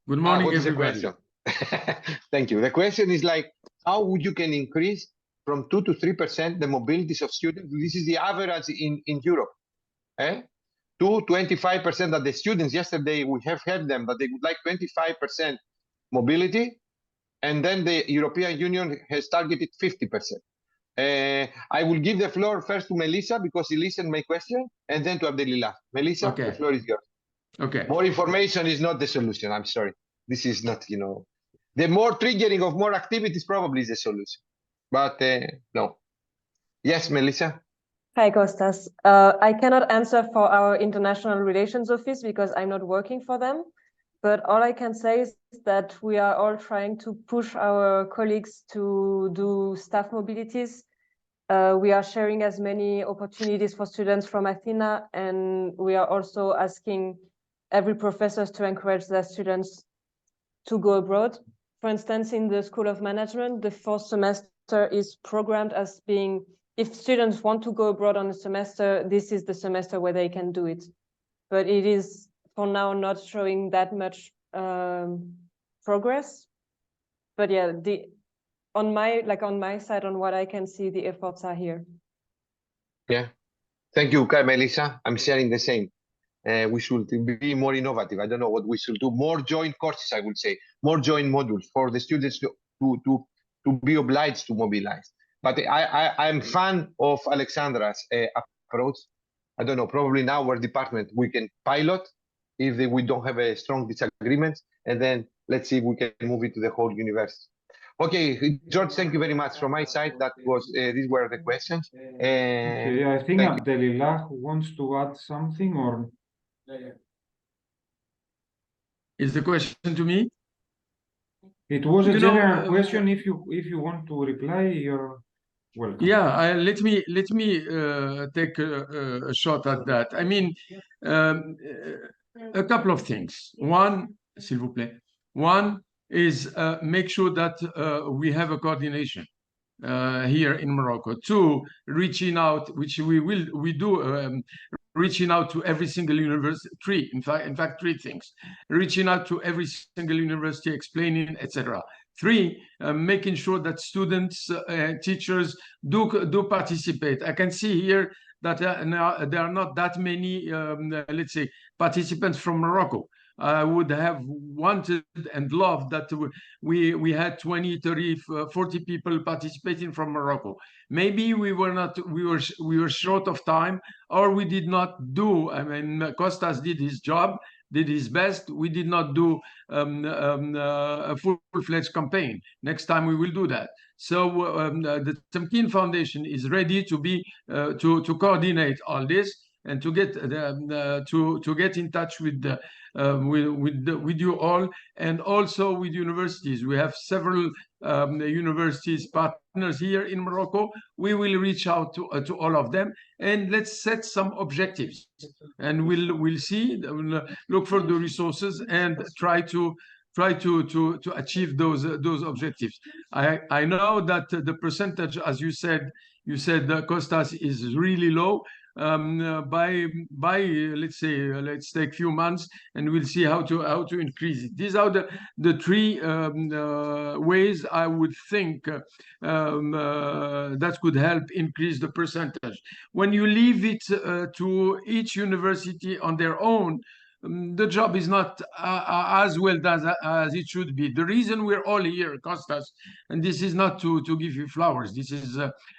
Good morning, what is everybody. the question? Thank you. The question is like, how would you can increase from 2 to 3% the mobilities of students? This is the average in Europe. Eh? 25% of the students, yesterday we have heard them that they would like 25% mobility, and then the European Union has targeted 50%. I will give the floor first to Melissa because he listened my question, and then to Abdelilah. Melissa, Okay. The floor is yours. Okay. More information is not the solution. I'm sorry. This is not, the more triggering of more activities probably is the solution. But no. Yes, Melissa. Hi, Kostas. I cannot answer for our International Relations Office because I'm not working for them. But all I can say is that we are all trying to push our colleagues to do staff mobilities. We are sharing as many opportunities for students from ATHENA, and we are also asking every professor to encourage their students to go abroad. For instance, in the School of Management, the fourth semester is programmed as being, if students want to go abroad on a semester, this is the semester where they can do it. But it is for now not showing that much progress. But yeah, on my side, on what I can see, the efforts are here. Yeah. Thank you, Melissa. I'm sharing the same. We should be more innovative. I don't know what we should do. More joint courses, I would say. More joint modules for the students to be obliged to mobilize. But I'm fan of Alexandra's approach. I don't know, probably in our department we can pilot if we don't have a strong disagreement, and then let's see if we can move it to the whole university. Okay, George, thank you very much. From my side, that was these were the questions. Okay, I think Abdelilah wants to add something, or is the question to me? It was a general question. If you want to reply, you're welcome. Yeah, let me take a shot at that. I mean, a couple of things. One, s'il vous plaît. One is make sure that we have a coordination here in Morocco. Two, reaching out, which we do, reaching out to every single university. In fact, three things: reaching out to every single university, explaining, etc. Three, making sure that students, teachers do participate. I can see here that there are not that many, let's say, participants from Morocco. I would have wanted and loved that we had 20, 30, 40 people participating from Morocco. Maybe we were short of time, or we did not do. I mean, Kostas did his job, did his best. We did not do a full-fledged campaign. Next time we will do that. So the Temkin Foundation is ready to be to coordinate all this and to get to get in touch with you all, and also with universities. We have several universities partners here in Morocco. We will reach out to all of them, and let's set some objectives, and we'll see, look for the resources and try to achieve those objectives. I know that the percentage, as you said, Kostas, is really low. let's say let's take a few months, and we'll see how to increase it. These are the three ways I would think that could help increase the percentage. When you leave it to each university on their own, the job is not as well done as it should be. The reason we're all here, Kostas, and this is not to give you flowers, this is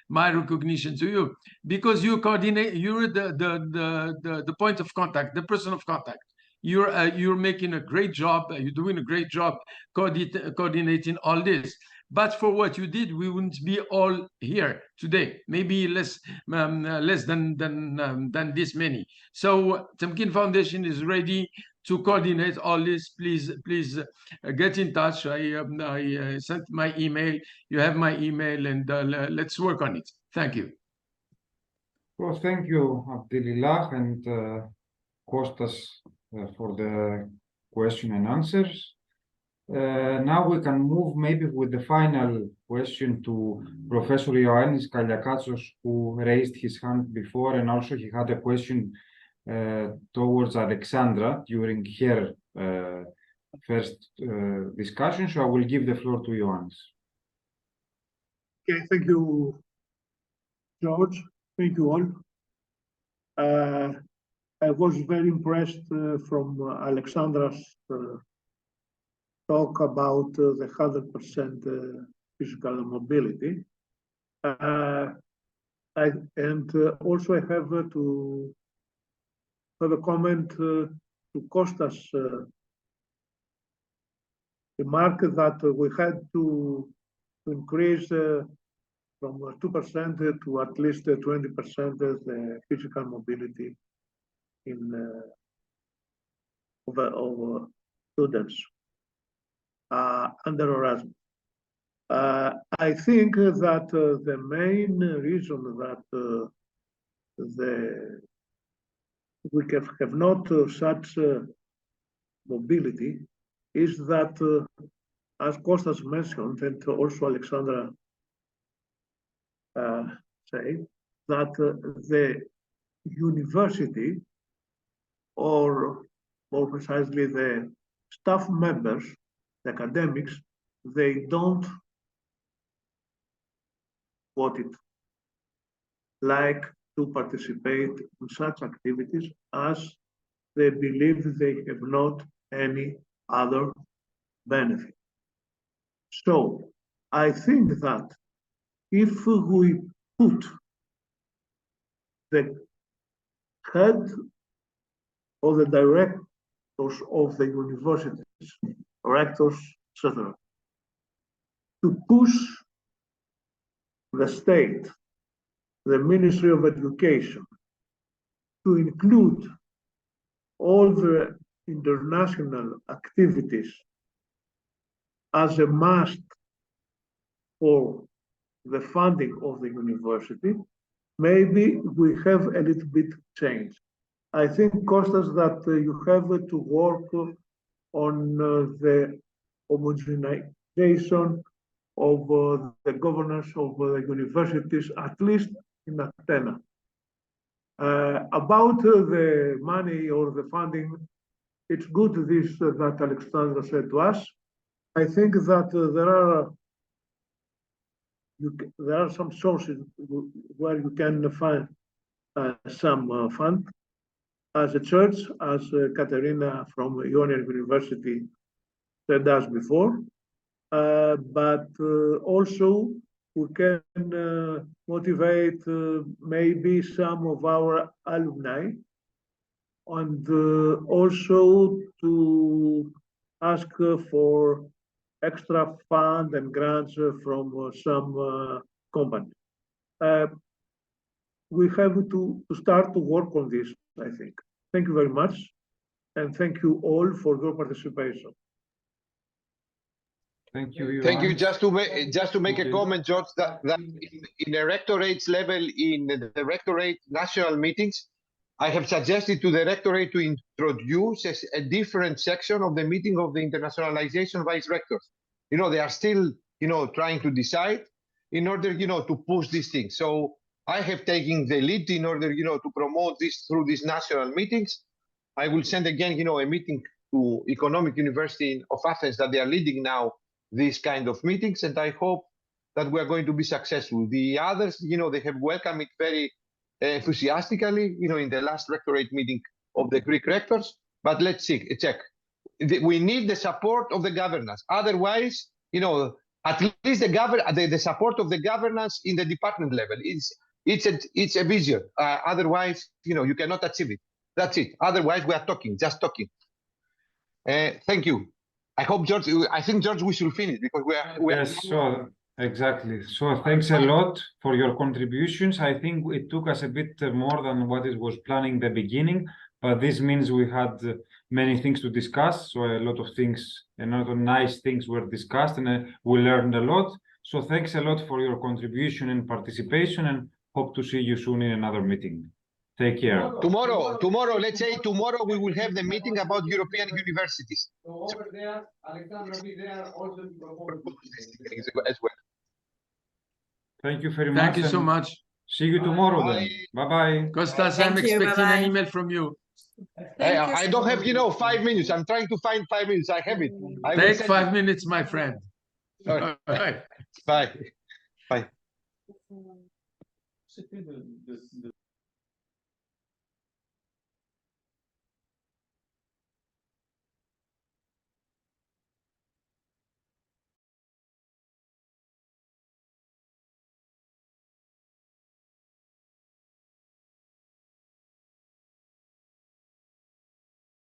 my recognition to you, because you coordinate, you're the point of contact, the person of contact. You're making a great job, you're doing a great job coordinating all this. But for what you did, we wouldn't be all here today. Maybe less than this many. So Temkin Foundation is ready to coordinate all this. Please get in touch. I sent my email. You have my email, and let's work on it. Thank you. Well, thank you, Abdelilah and Kostas, for the question and answers. Now we can move maybe with the final question to Professor Ioannis Kaliakatsos, who raised his hand before, and also he had a question towards Alexandra during her first discussion. So I will give the floor to Ioannis. Okay, thank you, George. Thank you all. I was very impressed from Alexandra's talk about the 100% physical mobility. Also I have to have a comment to Kostas' remark that we had to increase from 2% to at least 20% the physical mobility of students under Erasmus. I think that the main reason that we have not such mobility is that, as Kostas mentioned, and also Alexandra said, that the university, or more precisely the staff members, the academics, they don't like to participate in such activities as they believe they have not any other benefit. So I think that if we put the head or the directors of the universities, rectors, etc., to push the state, the Ministry of Education, to include all the international activities as a must for the funding of the university, maybe we have a little bit changed. I think, Kostas, that you have to work on the homogenization of the governance of the universities, at least in Athena. About the money or the funding, it's good this that Alexandra said to us. I think that there are some sources where you can find some fund. As a church, as Katerina from Ionian University said us before, but also we can motivate maybe some of our alumni, and also to ask for extra fund and grants from some company. We have to start to work on this, I think. Thank you very much, and thank you all for your participation. Thank you. Thank you. Just to make a comment, George, that in the rectorate's level, in the rectorate national meetings, I have suggested to the rectorate to introduce a different section of the meeting of the internationalization vice rectors. They are still, trying to decide in order, to push these things. So I have taken the lead in order, to promote this through these national meetings. I will send again, a meeting to Economic University of Athens that they are leading now these kind of meetings, and I hope that we are going to be successful. The others, they have welcomed it very enthusiastically, in the last rectorate meeting of the Greek rectors. But let's check. We need the support of the governance. Otherwise, at least the support of the governance in the department level. It's a vision. Otherwise, you cannot achieve it. That's it. Otherwise, we are just talking. Thank you. I hope, George, we should finish because we are. Yes, so exactly. So thanks a lot for your contributions. I think it took us a bit more than what it was planning in the beginning, but this means we had many things to discuss. So a lot of things, a lot of nice things were discussed, and we learned a lot. So thanks a lot for your contribution and participation, and hope to see you soon in another meeting. Take care. Tomorrow, let's say tomorrow we will have the meeting about European universities. Over there, Alexandra will be there also to propose as well. Thank you very much. Thank you so much. See you tomorrow then. Bye-bye. Costas, Thank I'm you, expecting bye-bye. an email from you. I don't have, 5 minutes. I'm trying to find 5 minutes. I have it. Take 5 minutes, my friend. All right. Bye. Bye.